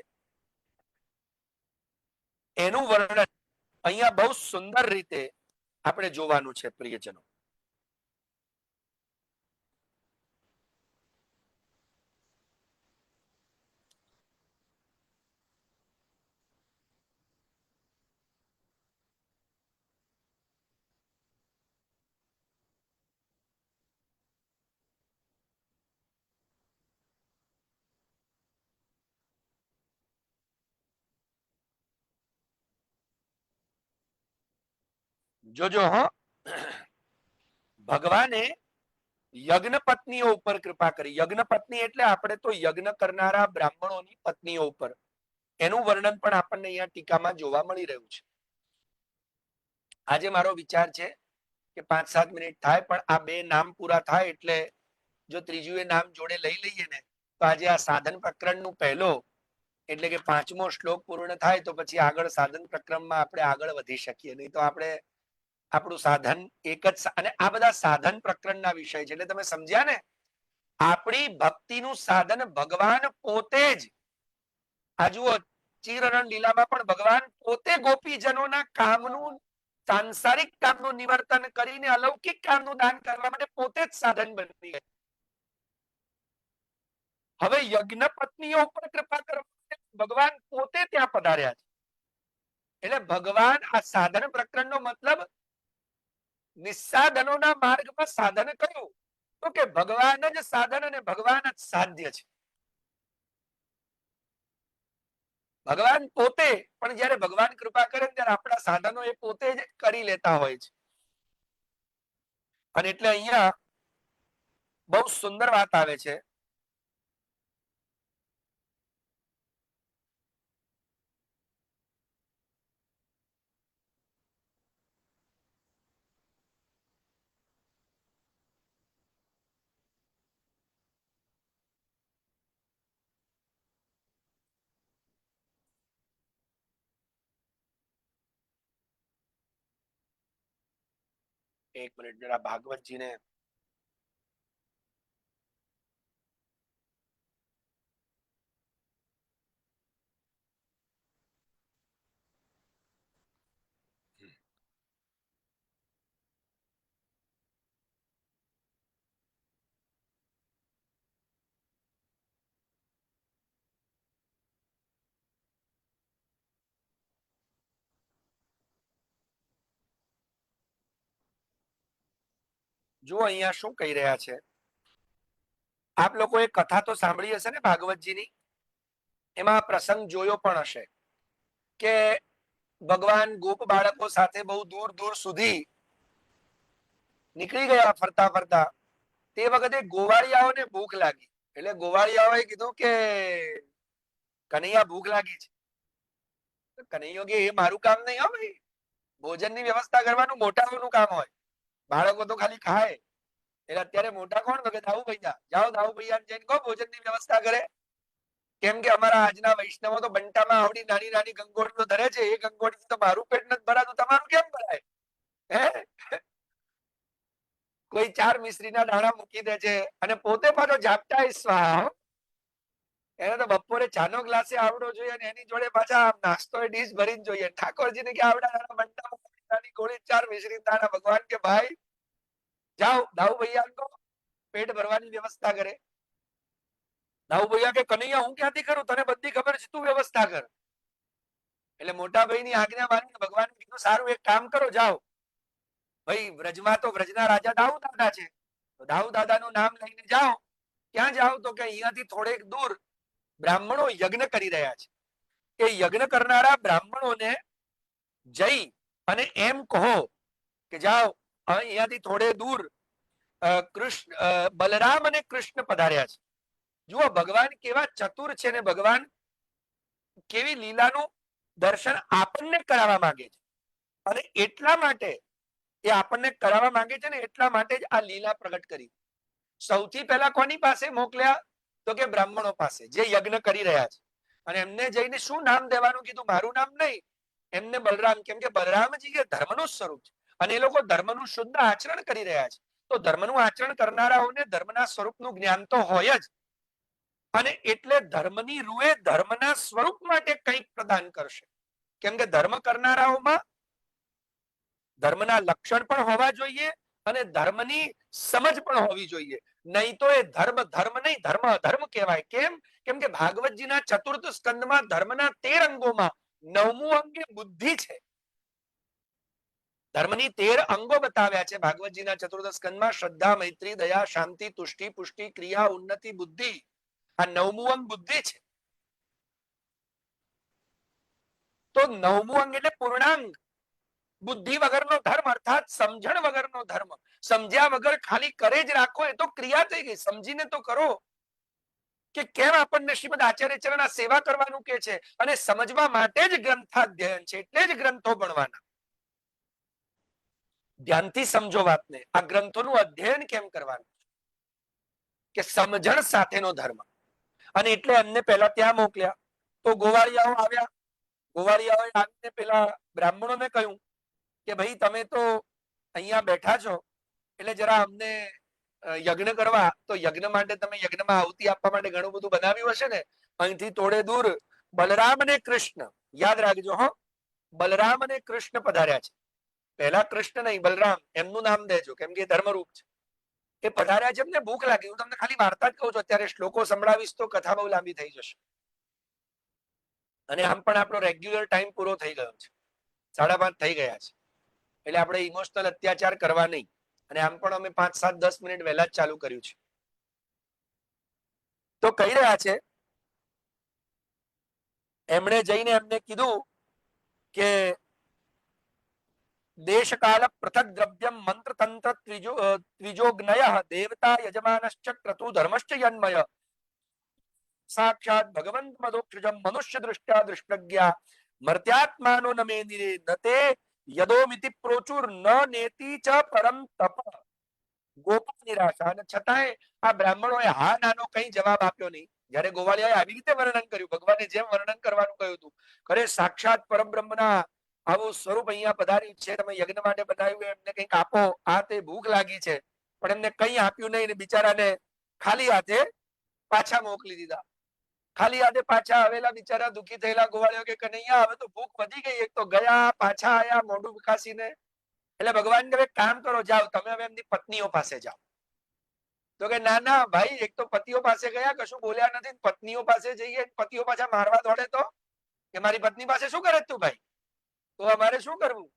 એનું વર્ણન અહીંયા બહુ સુંદર રીતે આપણે જોવાનું છે પ્રિયજનો. જોજો હો, ભગવાને યજ્ઞ પત્નીઓ ઉપર કૃપા કરી. યજ્ઞ પત્ની એટલે આપણે તો યજ્ઞ કરનારા બ્રાહ્મણોની પત્નીઓ ઉપર, એનું વર્ણન પણ આપણને અહીંયા ટીકામાં જોવા મળી રહ્યું છે. આજે મારો વિચાર છે કે 5-7 મિનિટ થાય, પણ આ બે નામ પૂરા થાય એટલે જો ત્રીજું એ નામ જોડે લઈ લઈએ ને, તો આજે આ સાધન પ્રકરણનું પહેલો એટલે કે 5મો શ્લોક પૂર્ણ થાય, તો પછી આગળ સાધન પ્રકરણમાં આપણે આગળ વધી શકીએ. નહીં તો આપણે આપણું સાધન એક જ, અને આ બધા સાધન પ્રકરણના વિષય છે, એટલે તમે સમજ્યા ને, આપણી ભક્તિનું સાધન ભગવાન પોતે જ. આ જુઓ ચિરરણ લીલામાં પણ ભગવાન પોતે ગોપીજનોના કામનું, સાંસારિક કામનું નિવર્તન કરીને અલૌકિક કામનું દાન કરવા માટે પોતે જ સાધન બની ગયા. હવે યજ્ઞ પત્નીઓ ઉપર કૃપા કરવા ભગવાન પોતે ત્યાં પધાર્યા છે. એટલે ભગવાન આ સાધન પ્રકરણનો મતલબ નિસ્સાધનોના માર્ગમાં સાધન કયું? તો કે ભગવાન જ સાધન અને ભગવાન જ સાધ્ય છે. ભગવાન પોતે, પણ જયારે ભગવાન કૃપા કરે ત્યારે આપણા સાધનો એ પોતે જ કરી લેતા હોય છે. અને એટલે અહીંયા બહુ સુંદર વાત આવે છે. એક મિનિટ જરા ભાગવતજીને જુઓ અહીંયા શું કહી રહ્યા છે. આપ લોકોએ કથા તો સાંભળી હશે ને ભાગવતજીની. એમાં પ્રસંગ જોયો પણ હશે કે ભગવાન ગોપ બાળકો સાથે બહુ દૂર દૂર સુધી નીકળી ગયા ફરતા ફરતા. તે વખતે ગોવાળિયાઓને ભૂખ લાગી, એટલે ગોવાળિયાઓએ કીધું કે કનૈયા ભૂખ લાગી છે. કનૈયો કે એ મારું કામ નહીં હો ભાઈ, ભોજનની વ્યવસ્થા કરવાનું મોટાઓનું કામ હોય, બાળકો તો ખાલી ખાય. એટલે અત્યારે મોટા કોણ? તો કે દાઉ ભૈયા, જાઓ દાઉ ભૈયા જઈને કહો ભોજનની વ્યવસ્થા કરે. કેમ કે અમારા આજના વૈષ્ણવો તો બંટામાં આવડી નાની નાની ગંગોળીઓ ધરે છે, એ ગંગોળી તો મારું પેટ નથી ભરાતું, તમારું કેમ ભરાય? હે કોઈ 4 મિશ્રીના દાણા મૂકી દે છે અને પોતે પાછો ઝાપટા સ્વાહા. એને તો બપોરે ચાનો ગ્લાસે આવડો જોઈએ અને એની જોડે પાછા નાસ્તો ડીશ ભરી જોઈએ. ઠાકોરજીને કે આવડા નાના બંટાની ગોળી 4 મિશ્રી દાણા. ભગવાન કે ભાઈ જાઓ દાઉ ભૈયા કો પેટ ભરવાની વ્યવસ્થા કરે. દાઉ ભૈયા કે કનૈયા હું ક્યાંથી કરું, તને બધી ખબર છે, તું વ્યવસ્થા કર. એટલે મોટા ભાઈ ની આજ્ઞા માની ભગવાન કીધું સારું એક કામ કરો, જાઓ ભાઈ વ્રજમાં તો વ્રજના રાજા દાઉ દાદા છે, તો દાઉ દાદાનું નામ લઈને જાઓ. ક્યાં જાઓ? તો કે અહીંયાથી થોડેક દૂર બ્રાહ્મણો યજ્ઞ કરી રહ્યા છે. એ યજ્ઞ કરનારા બ્રાહ્મણોને જઈ અને એમ કહો કે જાઓ અહીંયાથી થોડે દૂર કૃષ્ણ બલરામ અને કૃષ્ણ પધાર્યા છે. જુઓ ભગવાન કેવા ચતુર છે ને ભગવાન કેવી લીલાનું દર્શન આપણને કરાવવા માંગે છે. અને એટલા માટે એ આપણને કરાવવા માંગે છે ને એટલા માટે જ આ લીલા પ્રગટ કરી. સૌથી પહેલા કોની પાસે મોકલ્યા? તો કે બ્રાહ્મણો પાસે જે યજ્ઞ કરી રહ્યા છે. અને એમને જઈને શું નામ દેવાનું કીધું? મારું નામ નહીં, એમને બલરામ. કેમ કે બલરામજી એ ધર્મનું સ્વરૂપ છે અને એ લોકો ધર્મનું શુદ્ધ આચરણ કરી રહ્યા છે. તો ધર્મનું આચરણ કરનારાઓને ધર્મના સ્વરૂપનું જ્ઞાન તો હોય જ, અને એટલે ધર્મની રૂએ ધર્મના સ્વરૂપ માટે કંઈક પ્રદાન કરશે. કેમ કે ધર્મ કરનારાઓમાં ધર્મના લક્ષણ પણ હોવા જોઈએ અને ધર્મની સમજ પણ હોવી જોઈએ. નહીં તો એ ધર્મ ધર્મ નહીં, ધર્મ અધર્મ કહેવાય. કેમ? કેમ કે ભાગવતજીના ચતુર્થ સ્કંદમાં ધર્મના 13 અંગોમાં 9મું અંગ એ બુદ્ધિ છે. ધર્મની 13 અંગો બતાવ્યા છે ભાગવતજીના ચતુર્થ સ્કંદમાં. શ્રદ્ધા, મૈત્રી, દયા, શાંતિ, તુષ્ટિ, પુષ્ટિ, ક્રિયા, ઉન્નતિ, બુદ્ધિ. આ 9મું અંગ બુદ્ધિ છે. તો 9મું અંગ એટલે પૂર્ણાંગ. બુદ્ધિ વગરનો ધર્મ અર્થાત સમજણ વગરનો ધર્મ. સમજ્યા વગર ખાલી કરે જ રાખો એ તો ક્રિયા થઈ ગઈ. સમજીને તો કરો કે કેમ આપણને શ્રીમદ આચાર્ય ચરણ સેવા કરવાનું કે છે, અને સમજવા માટે જ ગ્રંથાધ્યયન છે, એટલે જ ગ્રંથો ભણવાના. ધ્યાનથી સમજો વાતને. આ ગ્રંથોનું અધ્યયન કેમ કરવાનું? કે સમજણ સાથેનો ધર્મ. અને એટલે એમને પહેલા ત્યાં મોકલ્યા. તો ગોવાળિયાઓ આવ્યા. ગોવાળિયાઓએ આવીને પેલા બ્રાહ્મણોને કહ્યું કે ભાઈ તમે તો અહીંયા બેઠા છો, એટલે જરા અમને યજ્ઞ કરવા, તો યજ્ઞ માટે તમે યજ્ઞમાં આહુતિ આપવા માટે ઘણું બધું બનાવ્યું હશે ને. અહીંથી થોડે દૂર બલરામ અને કૃષ્ણ, યાદ રાખજો હો, બલરામ અને કૃષ્ણ પધાર્યા છે. પહેલા કૃષ્ણ નહીં બલરામ, એમનું નામ દેજો કેમ કે ધર્મરૂપ છે. એ પધાર્યા છે. એમને ભૂખ લાગી. હું તમને ખાલી વાર્તા જ કહું છું. અત્યારે શ્લોકો સંભળાવીશ તો કથા બહુ લાંબી થઈ જશે. અને આમ પણ આપણો રેગ્યુલર ટાઈમ પૂરો થઈ ગયો છે, 5:30 થઈ ગયા છે. એટલે આપણે ઇમોશનલ અત્યાચાર કરવા નહીં. અને આમ પણ અમે 5, 7, 10 મિનિટ વહેલા જ ચાલુ કર્યું છે. તો કહી રહ્યા છે, એમણે જઈને એમને કીધું કે દેશકાલ પૃથક દ્રવ્યમ મંત્ર તંત્ર ત્રિજોગ્નય દેવતા યજમાનશ્ચ ક્રતુ ધર્મશ્ચ યન્મય સાક્ષાત ભગવંત મદોક્ષજમ મનુષ્ય દૃષ્ટ્યા દૃષ્ટજ્ઞા મર્ત્યાત્માનો નમે નિરે નતે યદોમિતિ પ્રોચુર ન નેતિ ચ પરમ તપ. ગોપા નિરાશા. અને છતાંય આ બ્રાહ્મણોએ હા નાનો કઈ જવાબ આપ્યો નહીં. જયારે ગોવાળિયાએ આવી રીતે વર્ણન કર્યું, ભગવાને જેમ વર્ણન કરવાનું કહ્યું હતું, ખરે સાક્ષાત પરબ્રહ્મના આવું સ્વરૂપ અહીંયા પધાર્યું છે, તમે યજ્ઞ માટે બનાવ્યું, એમને કંઈક આપો, આ તે ભૂખ લાગી છે, પણ એમને કઈ આપ્યું નહીં ને બિચારાને ખાલી હાથે પાછા મોકલી દીધા. ખાલી હાથે પાછા આવેલા બિચારા દુઃખી થયેલા ગોવાળિયો કે કનૈયા હવે તો ભૂખ વધી ગઈ, એક તો ગયા પાછા આયા મોઢું વિકાસીને. એટલે ભગવાન કહે કામ કરો, જાઓ તમે હવે એમની પત્નીઓ પાસે જાઓ. તો કે ના ના ભાઈ, એક તો પતિઓ પાસે ગયા, કશું બોલ્યા નથી, પત્નીઓ પાસે જઈએ પતિઓ પાછા મારવા દોડે તો કે મારી પત્ની પાસે શું કરે તું ભાઈ, તો અમારે શું કરવું?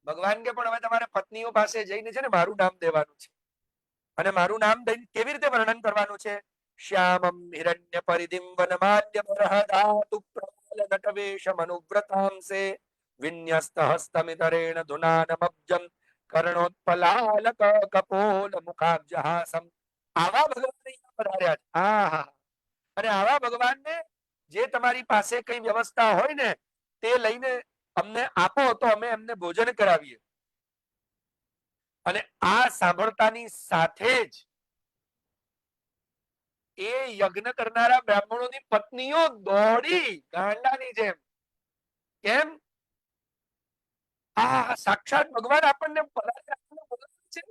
ભગવાન કે પણ હવે તમારે પત્નીઓ પાસે જઈને છે ને મારું નામ દેવાનું છે. અને મારું નામ દઈને કેવી રીતે વર્ણન કરવાનું છે? શ્યામમ હિરણ્ય પરિધિમ વનમાલ્ય બરહદાતુ પ્રબલ નટવેશમ અનુવ્રતાંસે વિન્યસ્ત હસ્તમિતરેણ ધુનાનમબ્જમ કર્ણોત્પલાલક કપોલ મુખાબ્જહાસમ. આવા ભગવાન અહીંયા પધાર્યા છે. આહા. અને આવા ભગવાનને જે તમારી પાસે કઈ વ્યવસ્થા હોય ને તે લઈને અમને આપો તો અમે એમને ભોજન કરાવીએ. અને આ સાંભળતાની સાથે જ એ યજ્ઞ કરનારા બ્રાહ્મણોની પત્નીઓ દોડી ગાંડાની જેમ. કેમ? આ સાક્ષાત ભગવાન આપણને બોલાવે છે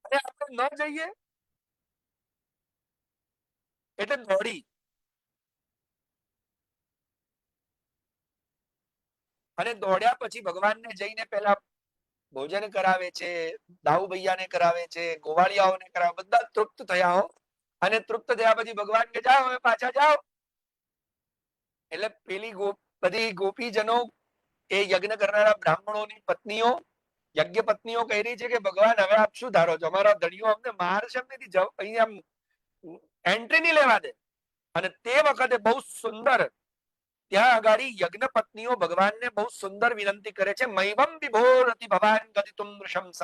અને આપણે ન જઈએ એટલે દોડી. અને દોડ્યા પછી ભગવાનને જઈને પેલા ભોજન કરાવે છે, દાઉ ભૈયાને કરાવે છે, ગોવાળિયાઓને કરાવે, બધા તૃપ્ત થયા હો. અને તૃપ્ત થયા પછી ભગવાન કે જાઓ હવે પાછા જાઓ. એટલે પેલી બધી ગોપીજનો એ યજ્ઞ કરનારા બ્રાહ્મણોની પત્નીઓ, યજ્ઞ પત્નીઓ કહી રહી છે કે ભગવાન હવે આપ શું ધારો છો, અમારા ધણીઓ અમને મારશે, અહીંયા એન્ટ્રી નહીં લેવા દે. અને તે વખતે બહુ સુંદર ત્યાં આગાડી યજ્ઞ પત્નીઓ ભગવાનને બહુ સુંદર વિનંતી કરે છે. મૈવમ વિભોરતિ ભવાન ગતિતુમ નૃશંસઃ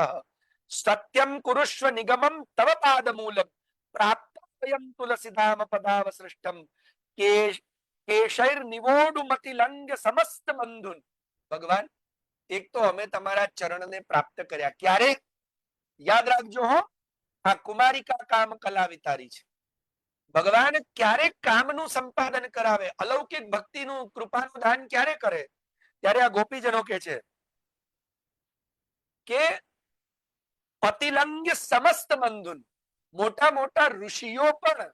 સત્યમ કુરુષ્વ નિગમમ તવ પાદમૂલમ પ્રાપ્તયમ તુલસીધામ પદાવસૃષ્ટમ કેશૈર નિવોડુમતિલંગ સમસ્ત બંધુન. ભગવાન, એક તો અમે તમારા ચરણને પ્રાપ્ત કર્યા, ક્યારે? યાદ રાખજો હો, આ કુમારિકા કામ કલા વિતારી છે. ભગવાન ક્યારેક કામનું સંપાદન કરાવે, અલૌકિક ભક્તિનું કૃપાનું દાન ક્યારે કરે? ત્યારે આ ગોપીજનો કે છે કે પતિલંગ સમસ્ત બંધુન, મોટા મોટા ઋષિઓ પણ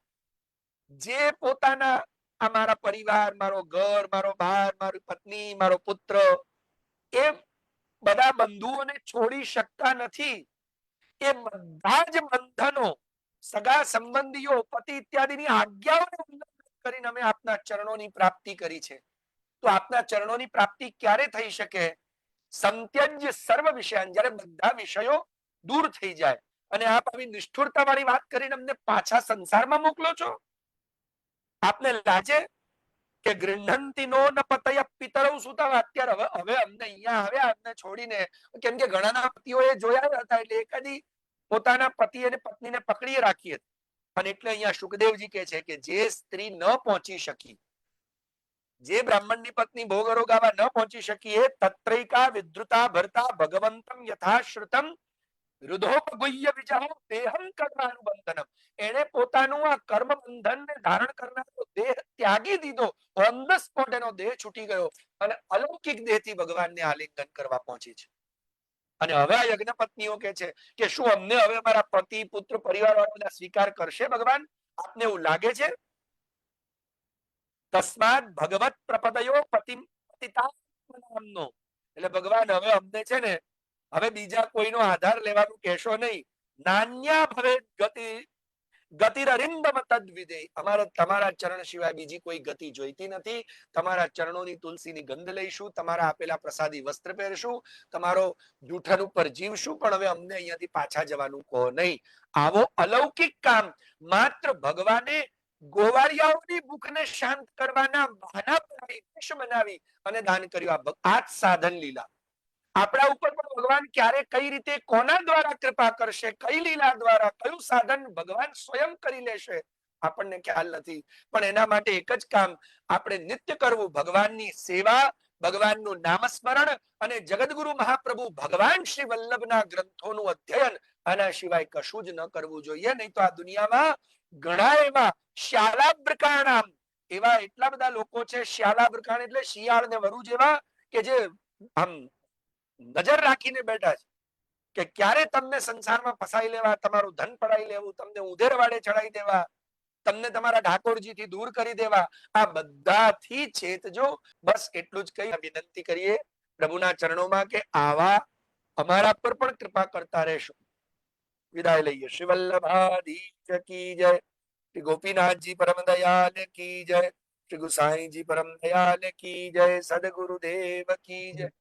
જે પોતાના આ મારા પરિવાર, મારો ઘર, મારો બાર, મારી પત્ની, મારો પુત્ર, એ બધા બંધુઓને છોડી શકતા નથી. એ બધા જ બંધનો, સગા સંબંધીઓ, પતિ ઇત્યાદિની આજ્ઞાઓને ઉલ્લંઘન કરીને અમે આપના ચરણોની પ્રાપ્તિ કરી છે. તો આપના ચરણોની પ્રાપ્તિ ક્યારે થઈ શકે? સંત્યજ્ય સર્વ વિષયાન, જ્યારે બધા વિષયો દૂર થઈ જાય. અને આપ આવી નિષ્ઠુરતા વાળી વાત કરીને અમને પાછા સંસારમાં મોકલો છો. આપને લાગે કે ગૃહંતિ નો ન પતય પિતરૌ સુતા, અત્યારે હવે અમને અહીંયા આવ્યા અમને છોડીને, કેમ કે ઘણાના પતિઓએ જોયા હતા એટલે એકાદી પોતાના પતિ અને પત્નીને પકડી રાખી હતી. અને એટલે અહીંયા સુખદેવજી કહે છે કે જે સ્ત્રી ન પહોંચી શકી, જે બ્રાહ્મણની પત્ની ભોગરો ગાવા ન પહોંચી શકી, એ તત્રૈકા વિદ્રુતા ભરતા ભગવંતમ યથાશ્રુતમ રુધોપગુહ્ય વિજહો દેહં કર્માનુબંધનમ. એને પોતાનું આ કર્મ બંધનને ધારણ કરનારો દેહ ત્યાગી દીધો, ઓન ધ સ્પોટ એનો દેહ છૂટી ગયો અને અલૌકિક દેહથી ભગવાનને આલિંગન કરવા પહોંચી છે. અને હવે આ યજ્ઞ પત્નીઓ કે છે કે શું અમને હવે અમારા પતિ, પુત્ર, પરિવાર વાળા બધા સ્વીકાર કરશે? ભગવાન, આપને એવું લાગે છે? તસ્માત ભગવત પ્રપદયો પતિતા નામનો. એટલે ભગવાન હવે અમને છે ને હવે બીજા કોઈનો આધાર લેવાનું કહેશો નહીં. નાન્યા ભવે ગતિ ગતિરરિંદમ તદ્વિદે, અમારે તમારા ચરણ સિવાય બીજી કોઈ ગતિ જોઈતી નથી. તમારા ચરણોની તુલસીની ગંધ લઈશું, તમારા આપેલા પ્રસાદી વસ્ત્ર પહેરશું, તમારો જૂઠન ઉપર જીવશું, પણ હવે અમને અહીંયાથી પાછા જવાનું કહો નહીં. આવો અલૌકિક કામ માત્ર ભગવાને ગોવાળિયાઓની ભૂખને શાંત કરવાના બહાના બનાવી અને દાન કર્યું. આ જ સાધન લીલા. આપણા ઉપર પણ ભગવાન ક્યારે કઈ રીતે કોના દ્વારા કૃપા કરશે, કઈ લીલા દ્વારા, કયું સાધન ભગવાન સ્વયં કરી લેશે, આપણને ખ્યાલ નથી. પણ એના માટે એક જ કામ આપણે નિત્ય કરવું, ભગવાનની સેવા, ભગવાનનું નામસ્મરણ અને જગતગુરુ મહાપ્રભુ ભગવાન શ્રી વલ્લભના ગ્રંથોનું અધ્યયન. આના સિવાય કશું જ ન કરવું જોઈએ. નહીં તો આ દુનિયામાં ઘણા એવા શ્યાલાબ્રકાણામ, એવા એટલા બધા લોકો છે. શ્યાલાબ્રકાણ એટલે શિયાળ ને વરુ જેવા, કે જે આમ નજર રાખીને બેઠા છે કે ક્યારે તમને સંસારમાં ફસાઈ લેવા, તમારું ધન પડાઈ લેવું, તમને ઉધેરવાડે ચડાઈ દેવા, તમને તમારા ઠાકોરજીથી દૂર કરી દેવા. આ બધાથી ચેતજો. બસ એટલું જ કહી વિનંતી કરીએ પ્રભુના ચરણોમાં કે આવા અમારા પર પણ કૃપા કરતા રહેશો. વિદાય લઈએ. શ્રી વલ્લભાધીશ કી જય, શ્રી ગોપીનાથજી પરમ દયાલ કી જય, શ્રી ગુસાઈજી પરમ દયાલ કી જય, સદગુરુદેવ કી જય.